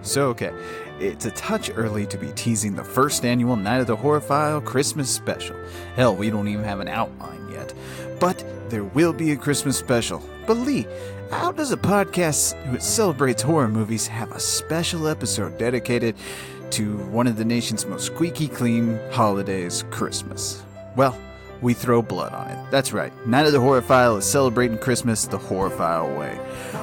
So, okay, it's a touch early to be teasing the first annual Night of the Horrorphile Christmas special. Hell, we don't even have an outline yet. But there will be a Christmas special. But Leigh, how does a podcast that celebrates horror movies have a special episode dedicated to one of the nation's most squeaky clean holidays, Christmas? Well, we throw blood on it. That's right. Night of the Horrorphile is celebrating Christmas the Horrorphile way.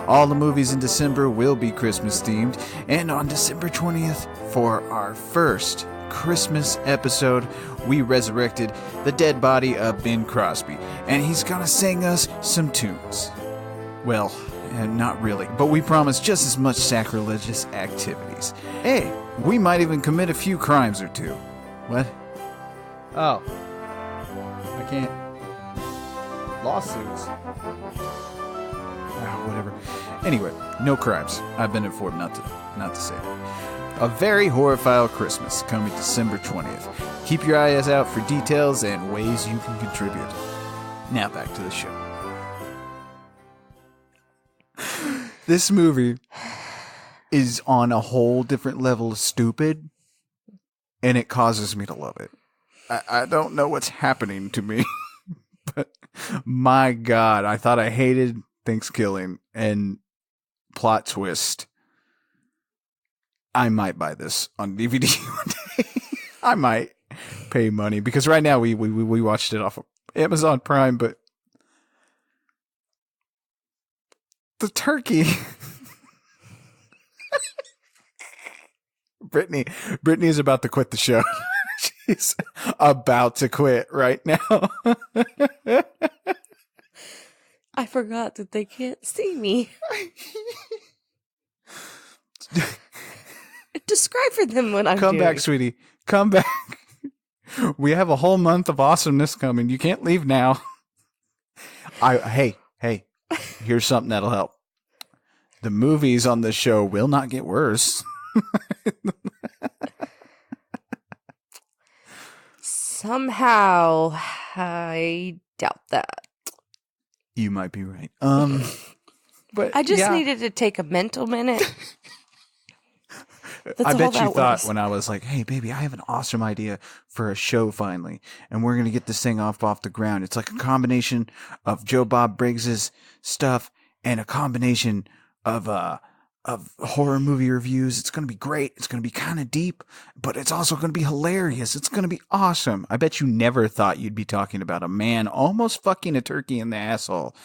All the movies in December will be Christmas themed, and on December 20th, for our first Christmas episode, we resurrected the dead body of Ben Crosby, and he's gonna sing us some tunes. Well, not really, but we promise just as much sacrilegious activities. Hey, we might even commit a few crimes or two. What? Oh. I can't. Lawsuits. Whatever. Anyway, no crimes. I've been informed not to say that. A very horrifying Christmas coming December 20th. Keep your eyes out for details and ways you can contribute. Now back to the show. This movie is on a whole different level of stupid, and it causes me to love it. I don't know what's happening to me, but my God, I thought I hated ThanksKilling, and plot twist. I might buy this on DVD one day. I might pay money because right now we watched it off of Amazon Prime, but the turkey. Brittany is about to quit the show. She's about to quit right now. I forgot that they can't see me. Describe for them what I'm doing. Come back, sweetie. Come back. We have a whole month of awesomeness coming. You can't leave now. Hey, here's something that'll help. The movies on this show will not get worse. Somehow, I doubt that. You might be right. But I just needed to take a mental minute. I bet you thought when I was like, hey, baby, I have an awesome idea for a show finally, and we're going to get this thing off the ground. It's like a combination of Joe Bob Briggs's stuff and a combination of horror movie reviews. It's going to be great. It's going to be kind of deep, but it's also going to be hilarious. It's going to be awesome. I bet you never thought you'd be talking about a man almost fucking a turkey in the asshole,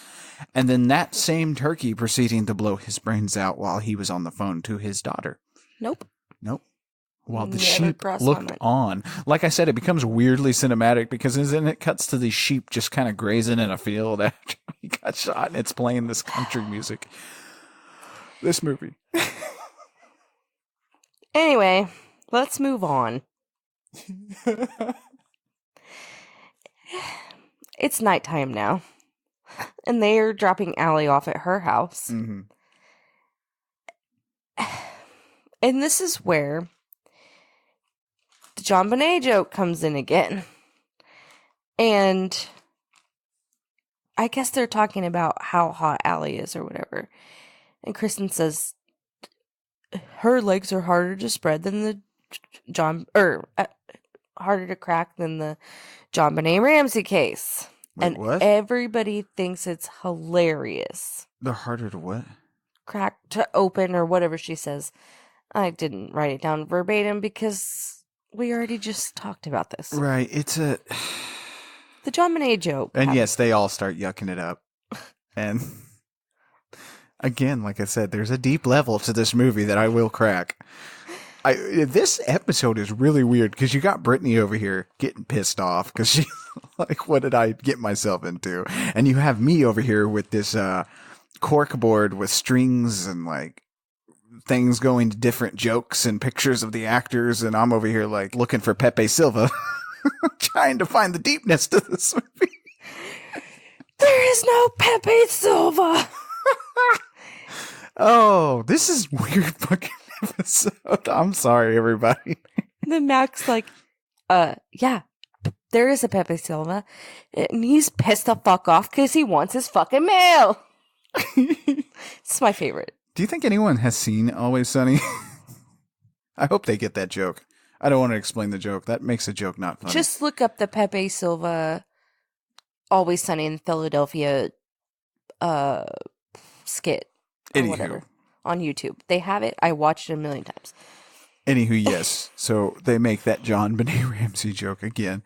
and then that same turkey proceeding to blow his brains out while he was on the phone to his daughter. Nope. While the sheep looked on. Like I said, it becomes weirdly cinematic because then it cuts to the sheep just kind of grazing in a field after he got shot, and it's playing this country music. This movie. Anyway, let's move on. It's nighttime now, and they are dropping Allie off at her house. Mm-hmm. And this is where the John Bonet joke comes in again. And I guess they're talking about how hot Allie is or whatever. And Kristen says her legs are harder to spread than the harder to crack than the John Bonet Ramsey case. Wait, and what? Everybody thinks it's hilarious. They're harder to what? Crack to open or whatever she says. I didn't write it down verbatim because we already just talked about this. Right. It's the John Bonet joke. And yes, they all start yucking it up. And again, like I said, there's a deep level to this movie that I will crack. This episode is really weird because you got Brittany over here getting pissed off because she's like, what did I get myself into? And you have me over here with this cork board with strings and like things going to different jokes and pictures of the actors, and I'm over here like looking for Pepe Silva, trying to find the deepness to this movie. There is no Pepe Silva. Oh, this is weird fucking episode. I'm sorry, everybody. Then Mac's like, yeah, there is a Pepe Silva, and he's pissed the fuck off because he wants his fucking mail. It's my favorite. Do you think anyone has seen Always Sunny? I hope they get that joke. I don't want to explain the joke. That makes the joke not funny. Just look up the Pepe Silva Always Sunny in Philadelphia skit or whatever on YouTube. They have it. I watched it a million times. Anywho, yes. So they make that John Bonet Ramsey joke again.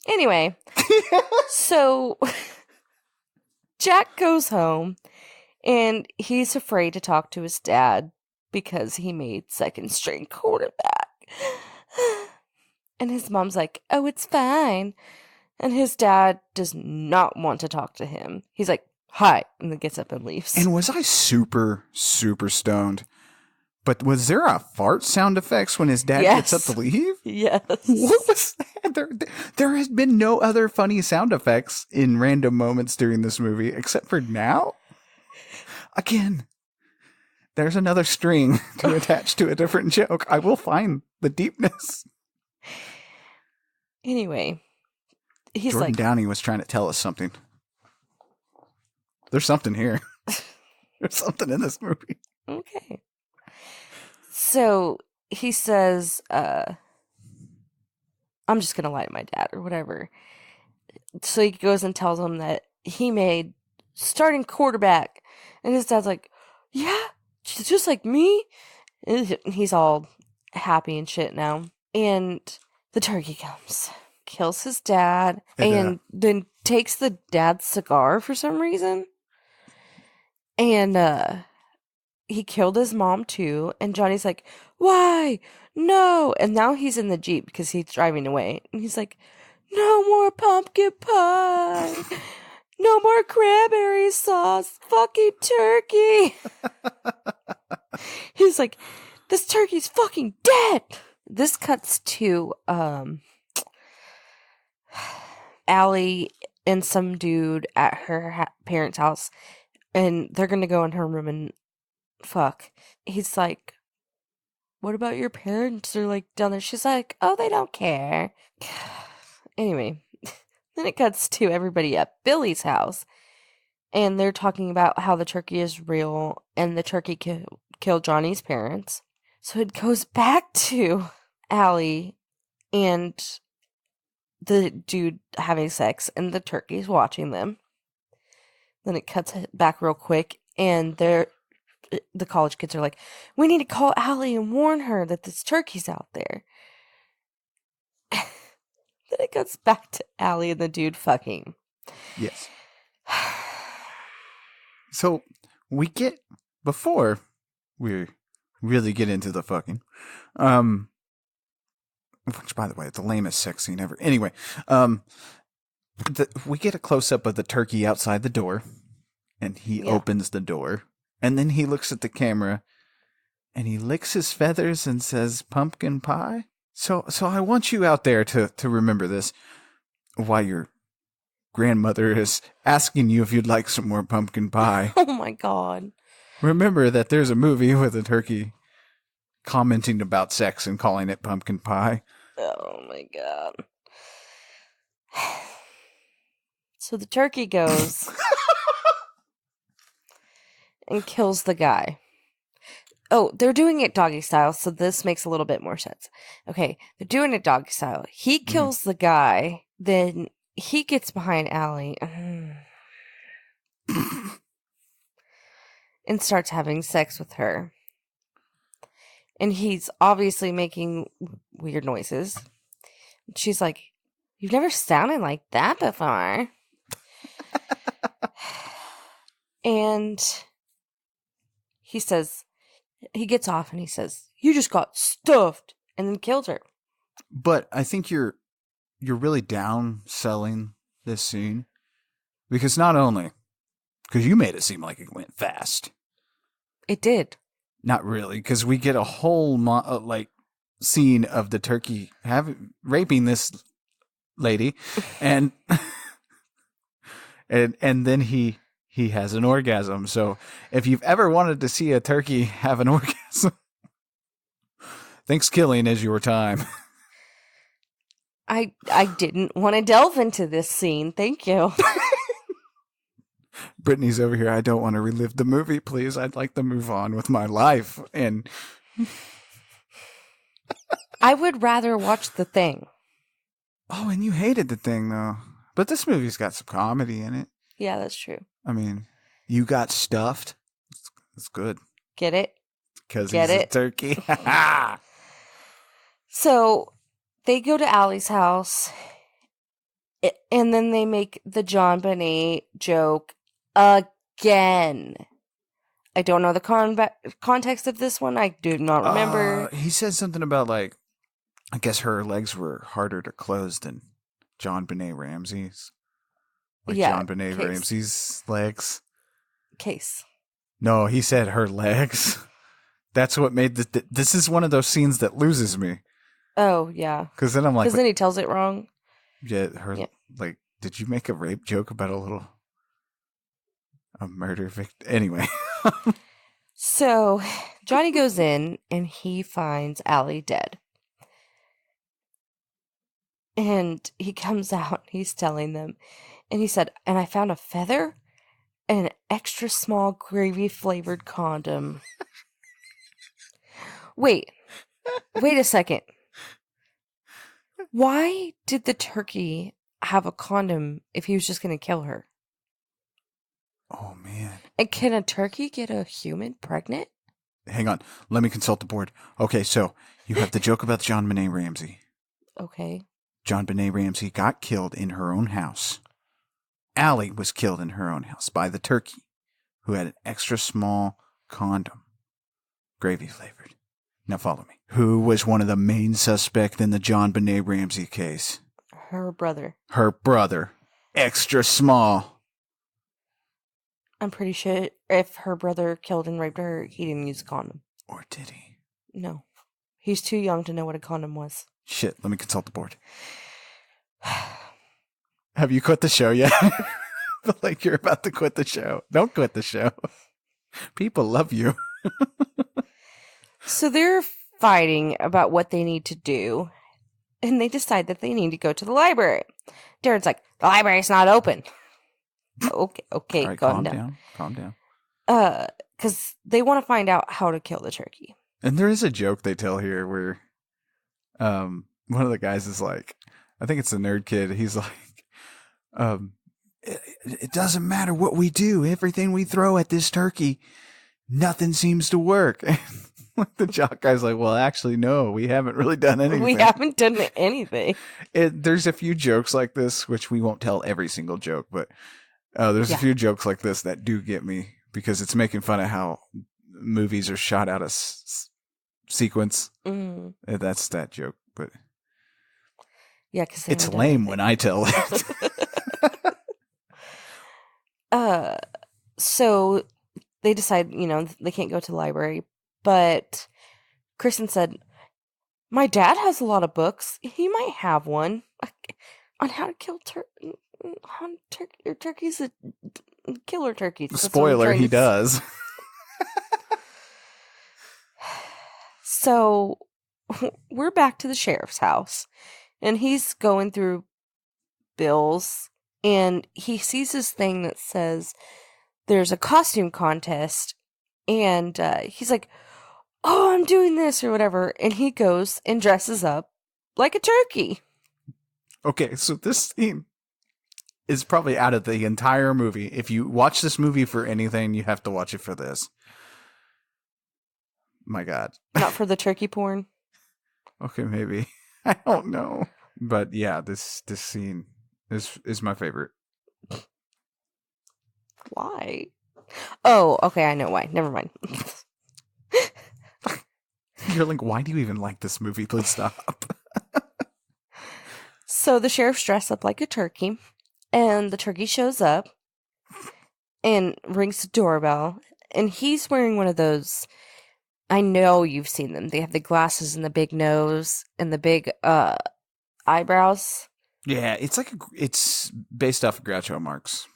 Anyway, so Jack goes home and he's afraid to talk to his dad because he made second string quarterback. And his mom's like, oh, it's fine. And his dad does not want to talk to him. He's like, hi, and then gets up and leaves. And was I super, super stoned? But was there a fart sound effects when his dad gets up to leave? Yes. What was that? There has been no other funny sound effects in random moments during this movie except for now. Again, there's another string to attach to a different joke. I will find the deepness. Anyway, he's Jordan like, Downey was trying to tell us something. There's something here. There's something in this movie. Okay. So he says, I'm just going to lie to my dad or whatever. So he goes and tells him that he made starting quarterback. And his dad's like, yeah, just like me. And he's all happy and shit now. And the turkey comes, kills his dad, and then takes the dad's cigar for some reason. And he killed his mom too. And Johnny's like, why? No. And now he's in the Jeep because he's driving away. And he's like, no more pumpkin pie. No more cranberry sauce. Fucking turkey. He's like, This turkey's fucking dead! This cuts to, Allie and some dude at her parents' house, and they're gonna go in her room and fuck. He's like, what about your parents? They're like down there. She's like, oh, they don't care. Anyway, then it cuts to everybody at Billy's house, and they're talking about how the turkey is real, and the turkey killed Johnny's parents. So it goes back to Allie and the dude having sex, and the turkey's watching them. Then it cuts back real quick, and the college kids are like, we need to call Allie and warn her that this turkey's out there. Then it cuts back to Allie and the dude fucking. Yes. So we get, before we really get into the fucking, which, by the way, the lamest sex scene ever. Anyway, we get a close-up of the turkey outside the door, and he opens the door, and then he looks at the camera, and he licks his feathers and says, pumpkin pie? So I want you out there to remember this, while your grandmother is asking you if you'd like some more pumpkin pie. Oh my God. Remember that there's a movie with a turkey commenting about sex and calling it pumpkin pie. Oh my God. So the turkey goes and kills the guy. Oh, they're doing it doggy style, so this makes a little bit more sense. Okay, they're doing it doggy style. He kills the guy, then he gets behind Allie and starts having sex with her. And he's obviously making weird noises. She's like, you've never sounded like that before. And he says, he gets off and he says, you just got stuffed, and then killed her. But I think you're really downselling this scene, because not only, because you made it seem like it went fast. It did. Not really, because we get a whole scene of the turkey raping this lady, and and then he has an orgasm. So if you've ever wanted to see a turkey have an orgasm, ThanksKilling is your time. I didn't want to delve into this scene. Thank you. Brittany's over here. I don't want to relive the movie, please. I'd like to move on with my life. And I would rather watch The Thing. Oh, and you hated The Thing, though. But this movie's got some comedy in it. Yeah, that's true. I mean, you got stuffed. It's good. Get it? Because he's a turkey. So they go to Allie's house, and then they make the John Bonet joke again. I don't know the context of this one. I do not remember. He said something about, I guess her legs were harder to close than John Bonet Ramsey's. John Bonet Ramsey's legs. Case. No, he said her legs. That's what made this is one of those scenes that loses me. Oh, yeah. Because then I'm like... Because then he tells it wrong. Yeah, did you make a rape joke about a murder victim? Anyway. So, Johnny goes in, and he finds Allie dead. And he comes out, he's telling them, and he said, and I found a feather and an extra small gravy-flavored condom. Wait a second. Why did the turkey have a condom if he was just going to kill her? Oh, man. And can a turkey get a human pregnant? Hang on. Let me consult the board. Okay, so you have the joke about John Bonet Ramsey. Okay. John Bonet Ramsey got killed in her own house. Allie was killed in her own house by the turkey, who had an extra small condom, gravy flavored. Now follow me. Who was one of the main suspects in the John Bonet Ramsey case? Her brother. Her brother. Extra small. I'm pretty sure if her brother killed and raped her, he didn't use a condom. Or did he? No. He's too young to know what a condom was. Shit, let me consult the board. Have you quit the show yet? I feel like you're about to quit the show. Don't quit the show. People love you. So they're fighting about what they need to do, and they decide that they need to go to the library. Darren's like, the library's not open. Okay, All right, calm down. Calm down. Because they want to find out how to kill the turkey. And there is a joke they tell here where one of the guys is like, I think it's a nerd kid. He's like, it doesn't matter what we do. Everything we throw at this turkey, nothing seems to work. The jock guy's like, well, actually, no, we haven't really done anything. We haven't done anything. There's a few jokes like this, which we won't tell every single joke, but there's a few jokes like this that do get me because it's making fun of how movies are shot out of sequence. Mm. That's that joke, but yeah, because it's lame when I tell it. So they decide, they can't go to the library, but Kristen said, my dad has a lot of books. He might have one on how to kill turkeys, killer turkeys. Spoiler, he does. So we're back to the sheriff's house, and he's going through bills, and he sees this thing that says there's a costume contest, and he's like, oh, I'm doing this or whatever, and he goes and dresses up like a turkey. Okay, so this scene is probably out of the entire movie. If you watch this movie for anything, you have to watch it for this. My God. Not for the turkey porn? Okay, maybe. I don't know. But yeah, this scene is my favorite. Why? Oh, okay, I know why. Never mind. You're like, why do you even like this movie? Please stop. So the sheriff's dressed up like a turkey, and the turkey shows up and rings the doorbell, and he's wearing one of those, I know you've seen them. They have the glasses and the big nose and the big eyebrows. Yeah, it's based off of Groucho Marx.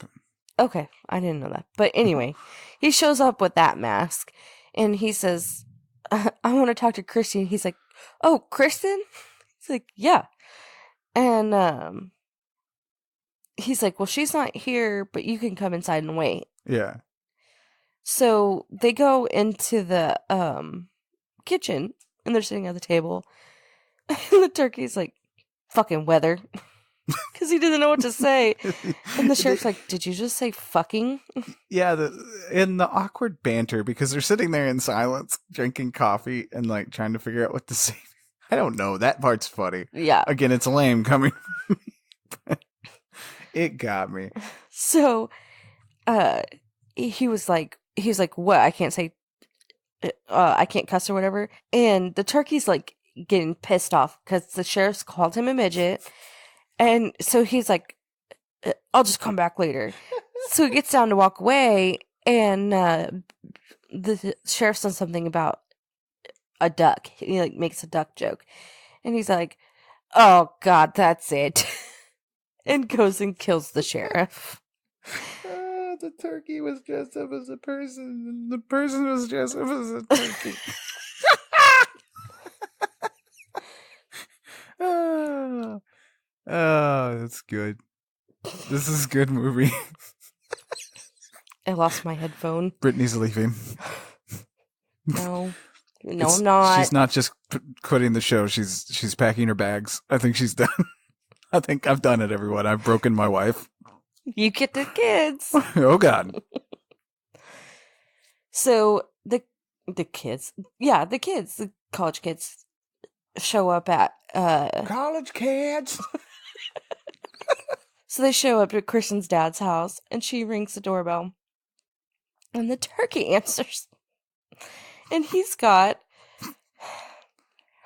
Okay, I didn't know that. But anyway, he shows up with that mask, and he says, I want to talk to Kristen. He's like, oh, Kristen? He's like, yeah. And he's like, well, she's not here, but you can come inside and wait. Yeah. So they go into the kitchen, and they're sitting at the table, and the turkey's like, fucking weather. Because he doesn't know what to say. And the sheriff's like, did you just say fucking? Yeah, in the awkward banter, because they're sitting there in silence, drinking coffee, and like trying to figure out what to say. I don't know. That part's funny. Yeah. Again, it's lame coming from me. But it got me. So he was like, what? I can't say, I can't cuss or whatever. And the turkey's like getting pissed off because the sheriff's called him a midget. And so he's like, I'll just come back later. So he gets down to walk away, and the sheriff's done something about a duck. He like makes a duck joke. And he's like, oh, God, that's it. And goes and kills the sheriff. The turkey was dressed up as a person, and the person was dressed up as a turkey. Oh, that's good. This is a good movie. I lost my headphone. Brittany's leaving. No, I'm not. She's not just quitting the show. She's packing her bags. I think she's done. I think I've done it, everyone. I've broken my wife. You get the kids. Oh, God. So the kids, the college kids show up at college kids. So they show up at Kristen's dad's house, and she rings the doorbell, and the turkey answers, and he's got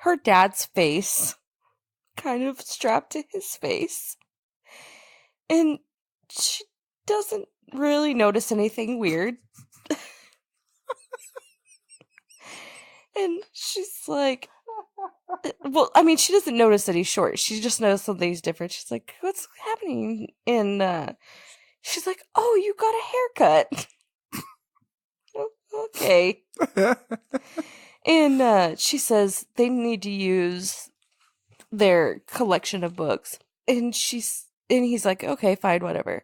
her dad's face kind of strapped to his face, and she doesn't really notice anything weird. And she's like, well, I mean, she doesn't notice that he's short. She just knows something's different. She's like, what's happening? And she's like, oh, you got a haircut. Okay. And she says they need to use their collection of books. And he's like, okay, fine, whatever.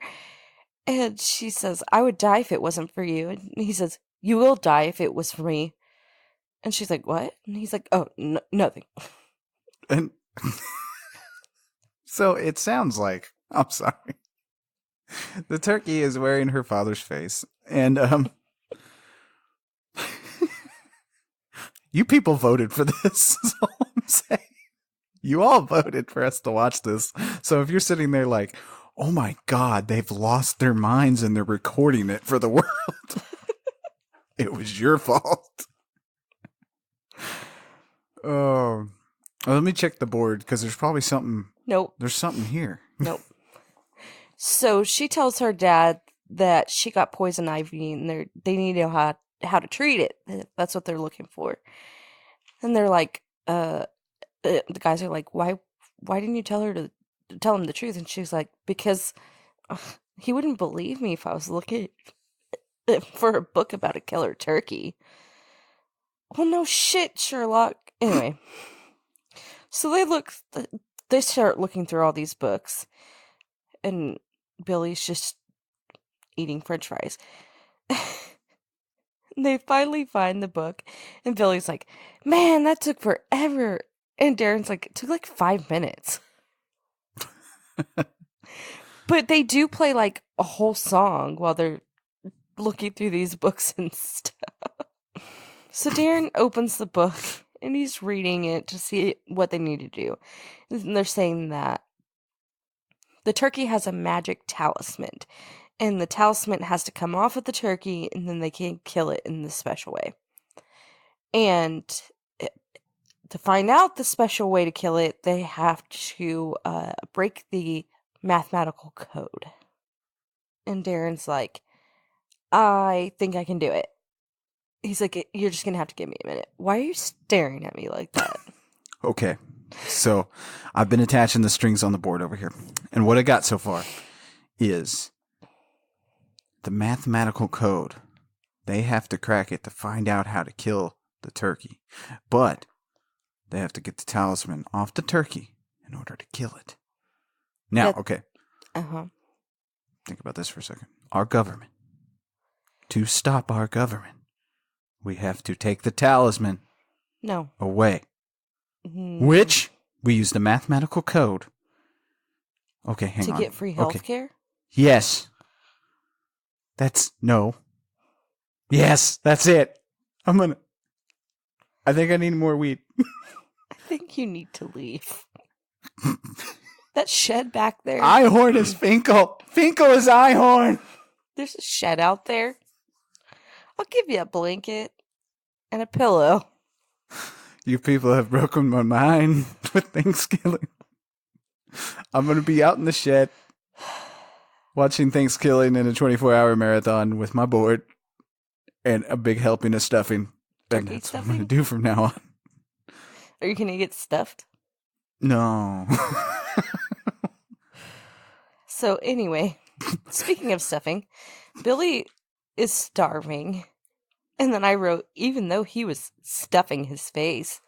And she says, I would die if it wasn't for you. And he says, you will die if it was for me. And she's like, what? And he's like, oh, nothing. And so it sounds like, I'm sorry, the turkey is wearing her father's face. And you people voted for this, is all I'm saying. You all voted for us to watch this. So if you're sitting there like, oh my God, they've lost their minds and they're recording it for the world, it was your fault. Oh, well, let me check the board because there's probably something. Nope. There's something here. Nope. So she tells her dad that she got poison ivy and they need to know how to treat it. That's what they're looking for. And they're like, the guys are like, why didn't you tell him the truth? And she's like, because he wouldn't believe me if I was looking for a book about a killer turkey. Well, no shit, Sherlock. Anyway, so they start looking through all these books, and Billy's just eating French fries. They finally find the book, and Billy's like, man, that took forever. And Darren's like, it took like 5 minutes. But they do play like a whole song while they're looking through these books and stuff. So Darren opens the book and he's reading it to see what they need to do. And they're saying that the turkey has a magic talisman, and the talisman has to come off of the turkey, and then they can kill it in this special way. And to find out the special way to kill it, they have to break the mathematical code. And Darren's like, I think I can do it. He's like, you're just going to have to give me a minute. Why are you staring at me like that? Okay. So I've been attaching the strings on the board over here. And what I got so far is the mathematical code. They have to crack it to find out how to kill the turkey. But they have to get the talisman off the turkey in order to kill it. Now, okay. Uh-huh. Think about this for a second. Our government. To stop our government, we have to take the talisman away. Which we use the mathematical code. Okay, hang on. To get free health care? Yes. No. Yes, that's it. I think I need more weed. I think you need to leave. That shed back there. Ihorn is Finkel. Finkel is Ihorn. There's a shed out there. I'll give you a blanket and a pillow. You people have broken my mind with ThanksKilling. I'm going to be out in the shed watching ThanksKilling in a 24-hour marathon with my board and a big helping of stuffing. And that's what I'm going to do from now on. Are you going to get stuffed? No. So anyway, speaking of stuffing, Billy is starving. And then I wrote, even though he was stuffing his face.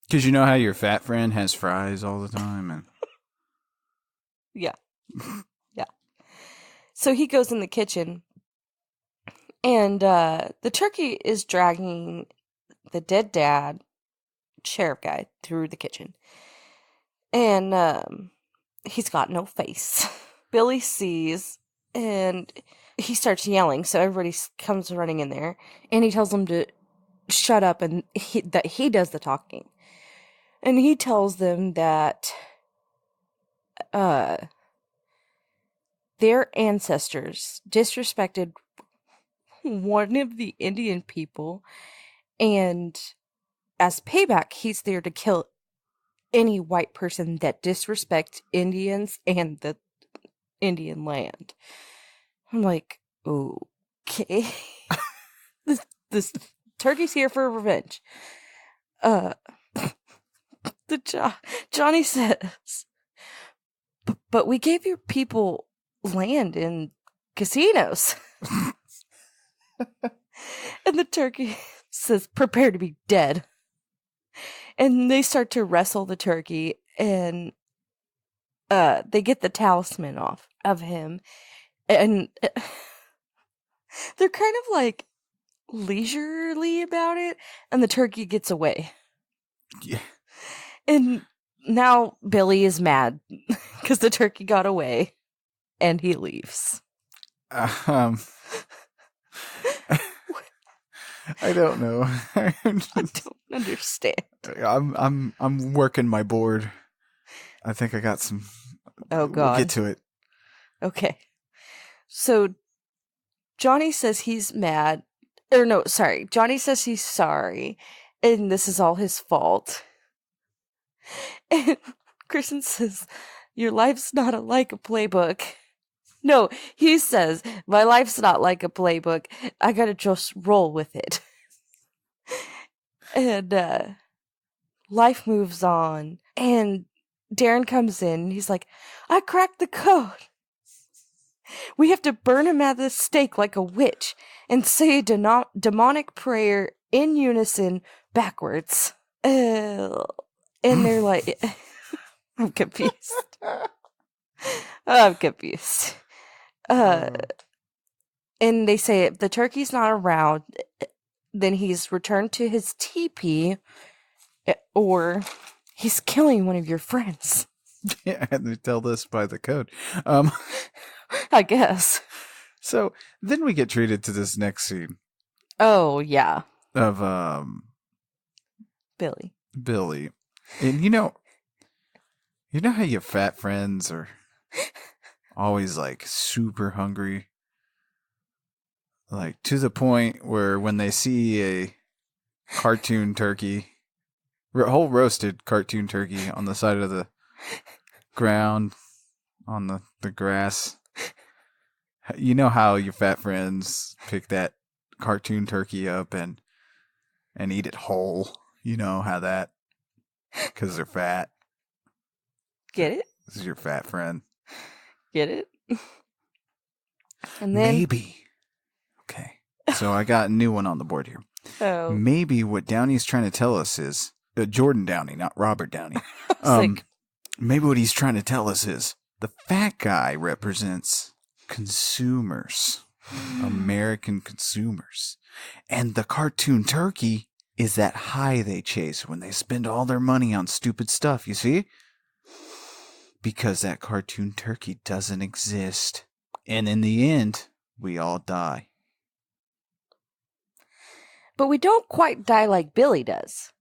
Because you know how your fat friend has fries all the time? And Yeah. Yeah. So he goes in the kitchen. And the turkey is dragging the dead dad, sheriff guy, through the kitchen. And he's got no face. Billy sees, and he starts yelling, so everybody comes running in there, and he tells them to shut up, and that he does the talking. And he tells them that their ancestors disrespected one of the Indian people, and as payback, he's there to kill any white person that disrespects Indians and the Indian land. I'm like, okay. this turkey's here for revenge. Johnny says, but we gave your people land in casinos. And the turkey says, prepare to be dead. And they start to wrestle the turkey, and they get the talisman off of him. And they're kind of like leisurely about it, and the turkey gets away. Yeah. And now Billy is mad because the turkey got away, and he leaves. I don't know. I don't understand. I'm working my board. I think I got some. Oh God. We'll get to it. Okay. So Johnny says he's mad. Or no, sorry. Johnny says he's sorry, and this is all his fault. And Kristen says, your life's not like a playbook. No, he says, my life's not like a playbook. I gotta just roll with it. And life moves on. And Darren comes in. He's like, I cracked the code. We have to burn him at the stake like a witch and say a demonic prayer in unison backwards. And they're like, I'm confused. I'm confused. And they say if the turkey's not around, then he's returned to his teepee, or he's killing one of your friends. Yeah, and they tell this by the code. I guess. So then we get treated to this next scene. Oh, yeah. Of Billy. And you know how your fat friends are always like super hungry? Like to the point where when they see a cartoon turkey, whole roasted cartoon turkey on the side of the ground, on the grass, you know how your fat friends pick that cartoon turkey up and eat it whole? You know how that, because they're fat. Get it? This is your fat friend. Get it? And then maybe. Okay. So I got a new one on the board here. Oh. Maybe what Downey's trying to tell us is Jordan Downey, not Robert Downey. Maybe what he's trying to tell us is the fat guy represents consumers, American consumers, and the cartoon turkey is that high they chase when they spend all their money on stupid stuff. You see? Because that cartoon turkey doesn't exist. And in the end, we all die. But we don't quite die like Billy does.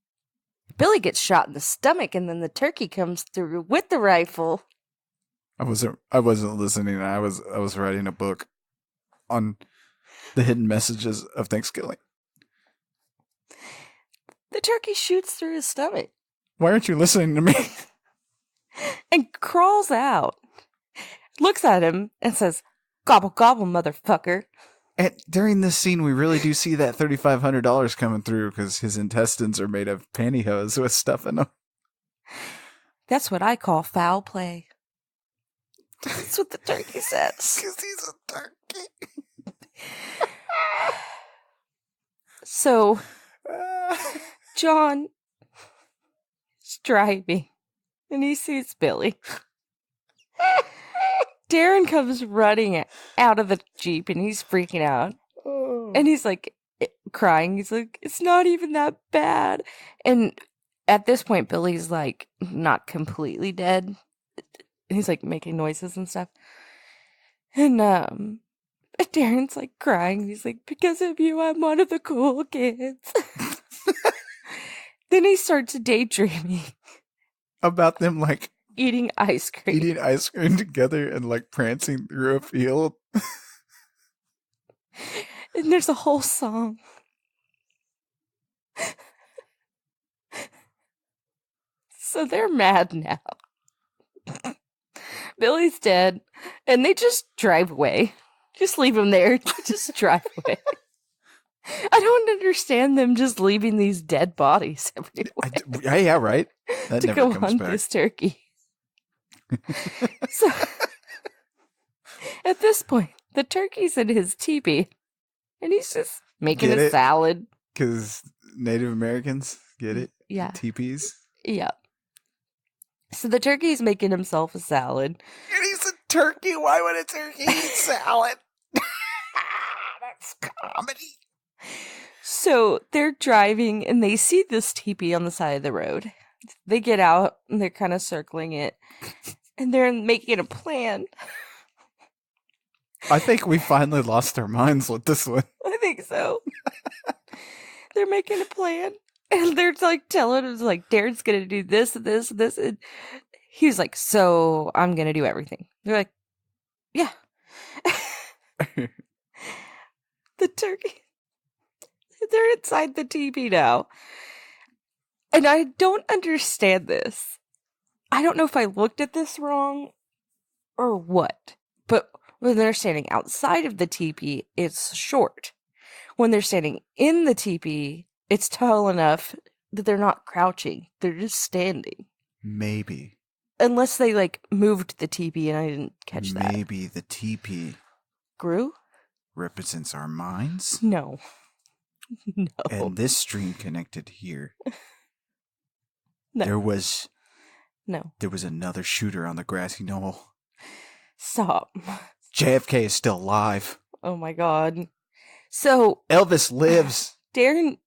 Billy gets shot in the stomach, and then the turkey comes through with the rifle. I wasn't listening. I was writing a book on the hidden messages of ThanksKilling. The turkey shoots through his stomach. Why aren't you listening to me? And crawls out, looks at him, and says, "Gobble, gobble, motherfucker." And during this scene, we really do see that $3,500 coming through because his intestines are made of pantyhose with stuff in them. That's what I call foul play. That's what the turkey says. Because he's a turkey. So, John is driving, and he sees Billy. Darren comes running out of the Jeep, and he's freaking out. Oh. And he's like crying. He's like, it's not even that bad. And at this point, Billy's like not completely dead. He's like making noises and stuff. And Darren's like crying. He's like, because of you, I'm one of the cool kids. Then he starts daydreaming about them like eating ice cream. Eating ice cream together and like prancing through a field. And there's a whole song. So they're mad now. Billy's dead. And they just drive away. Just leave him there. Just drive away. I don't understand them just leaving these dead bodies everywhere. Yeah, right. That to never go comes hunt back. this turkey. So at this point, the turkey's in his teepee, and he's just making Get a it? salad. Because Native Americans get it. Yeah, Teepees. yeah. So the turkey's making himself a salad. And he's a turkey. Why would a turkey eat salad? That's comedy. So they're driving, and they see this teepee on the side of the road. They get out, and they're kind of circling it, and they're making a plan. I think we finally lost our minds with this one. I think so. They're making a plan, and they're like telling him, like, Darren's gonna do this and this and this, and he's like, so I'm gonna do everything. They're like, yeah. The turkey, they're inside the teepee now, and I don't understand this. I don't know if I looked at this wrong or what, but when they're standing outside of the teepee, it's short. When they're standing in the teepee, it's tall enough that they're not crouching. They're just standing. Maybe. Unless they, like, moved the teepee and I didn't catch that. Maybe the teepee Grew? represents our minds. No. No. And this stream connected here. No. There was No. another shooter on the grassy knoll. Stop. JFK is still alive. Oh my god. So, Elvis lives. Darren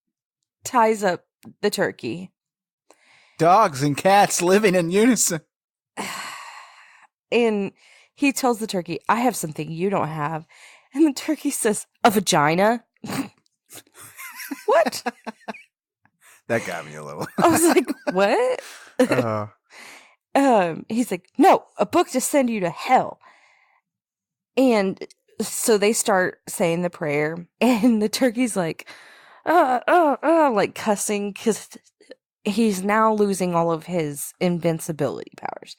ties up the turkey. Dogs and cats living in unison. And he tells the turkey, I have something you don't have. And the turkey says, a vagina? What? That got me a little. I was like, what? He's like, no, a book to send you to hell. And so they start saying the prayer, and the turkey's like, like cussing, because he's now losing all of his invincibility powers.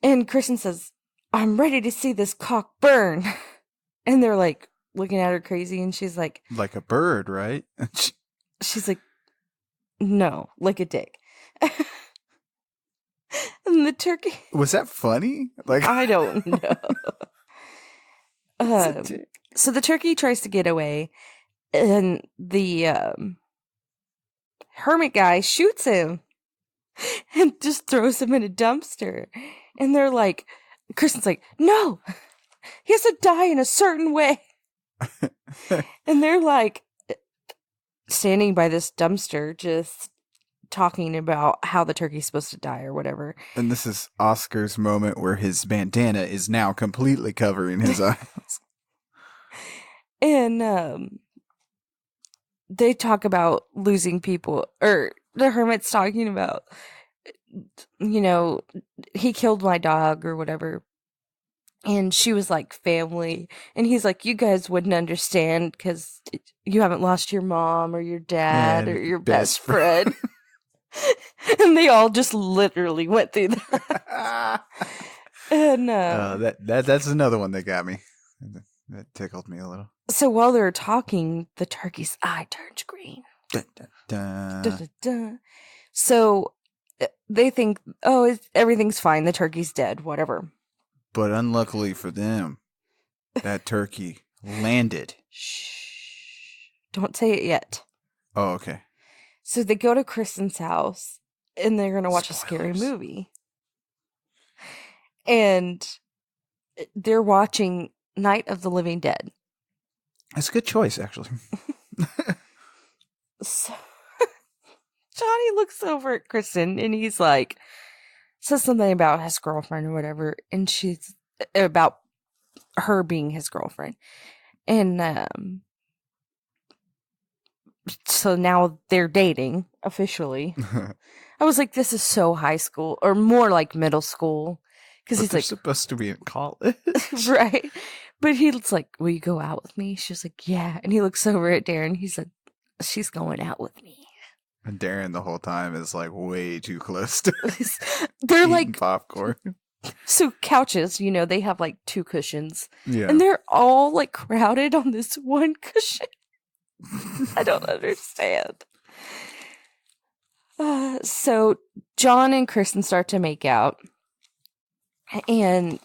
And Kristen says, I'm ready to see this cock burn. And they're like looking at her crazy, and she's like, like a bird, right? she's like, no, like a dick. And the turkey, Was that funny? Like, I don't know. it's a dick. So the turkey tries to get away, and the hermit guy shoots him and just throws him in a dumpster. And they're like, Kristen's like, no, he has to die in a certain way. And they're like standing by this dumpster, just talking about how the turkey's supposed to die or whatever. And this is Oscar's moment where his bandana is now completely covering his eyes. And they talk about losing people, or the hermit's talking about, you know, he killed my dog or whatever. And she was like, family. And he's like, you guys wouldn't understand because you haven't lost your mom or your dad or your best friend. And they all just literally went through that. And that's another one that got me. That tickled me a little. so while they're talking, the turkey's eye turns green. Dun, dun, dun. Dun, dun, dun. So they think, oh, everything's fine. The turkey's dead, whatever. But unluckily for them, that turkey landed. Shh. Don't say it yet. Oh, okay. So they go to Kristen's house, and they're going to watch a scary Spoilers. movie. And they're watching Night of the Living Dead. That's a good choice, actually. So Johnny looks over at Kristen, and he's like, says something about his girlfriend or whatever, and she's about her being his girlfriend. And so now they're dating officially. I was like, this is so high school, or more like middle school, because he's they're like, supposed to be in college. right. But he's like, will you go out with me? She's like, yeah. And he looks over at Darren. He's like, she's going out with me. And Darren the whole time is like way too close to They're eating like, popcorn. so couches, you know, they have like two cushions. Yeah. And they're all like crowded on this one cushion. I don't understand. So John and Kristen start to make out, and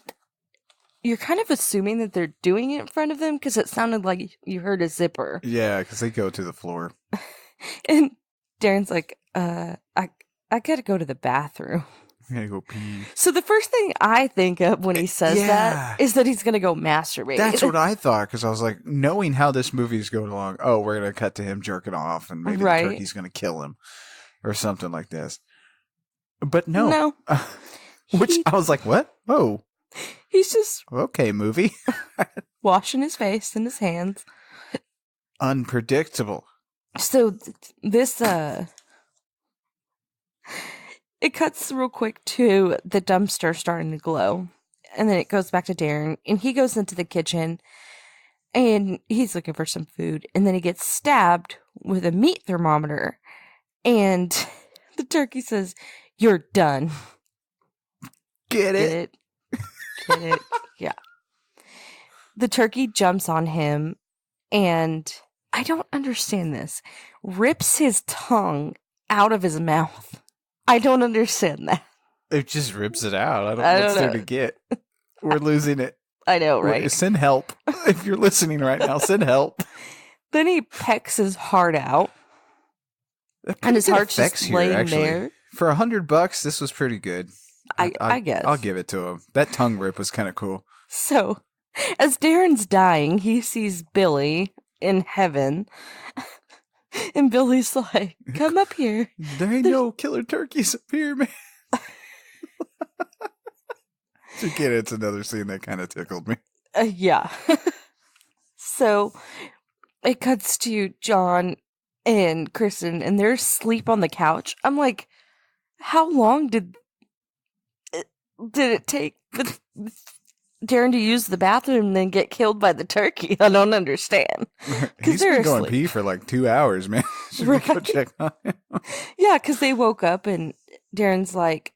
you're kind of assuming that they're doing it in front of them because it sounded like you heard a zipper. Yeah, because they go to the floor. And Darren's like, I gotta go to the bathroom. I gotta go pee. So the first thing I think of when he says that is that he's gonna go masturbate. That's what I thought, because I was like, knowing how this movie's going along, oh, we're gonna cut to him jerking off, and maybe the turkey's gonna kill him, or something like this. But no. Which I was like, what? Oh. He's just... Okay, movie. washing his face and his hands. Unpredictable. So this, it cuts real quick to the dumpster starting to glow. And then it goes back to Darren, and he goes into the kitchen, and he's looking for some food. And then he gets stabbed with a meat thermometer. And the turkey says, "You're done." Get it? Get it? Yeah. The turkey jumps on him, and I don't understand this. Rips his tongue out of his mouth. I don't understand that. It just rips it out. I don't know what's there to get. We're losing it. I know, right? Send help. If you're listening right now, send help. Then he pecks his heart out. And his heart's just laying there. For $100, this was pretty good. I guess. I'll give it to him. That tongue rip was kind of cool. So, as Darren's dying, he sees Billy in heaven. And Billy's like, "Come up here. There ain't no killer turkeys up here, man." So again, it's another scene that kind of tickled me. Yeah. So, it cuts to John and Kristen, and they're asleep on the couch. I'm like, how long did it take Darren to use the bathroom and then get killed by the turkey? I don't understand. He's been going pee for like 2 hours, man. Should we go check on him? Yeah, because they woke up and Darren's like,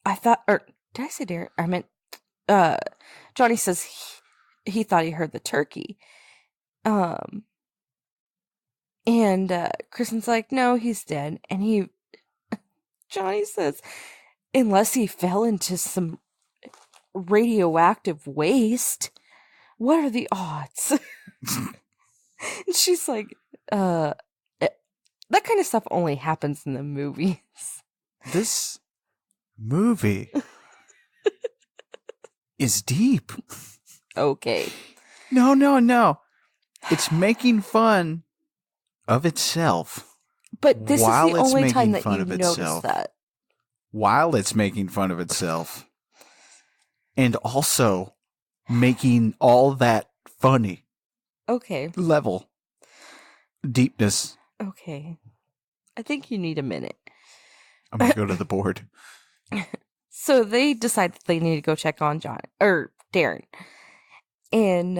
did I say Darren? I meant, Johnny says he thought he heard the turkey. And Kristen's like, "No, he's dead." And Johnny says, "Unless he fell into some radioactive waste, what are the odds?" And she's like, that kind of stuff only happens in the movies. This movie is deep. Okay. No. It's making fun of itself. But this is the only time that you notice that. While it's making fun of itself. And also making all that funny. Okay. Level. Deepness. Okay. I think you need a minute. I'm going to go to the board. So they decide that they need to go check on Darren. And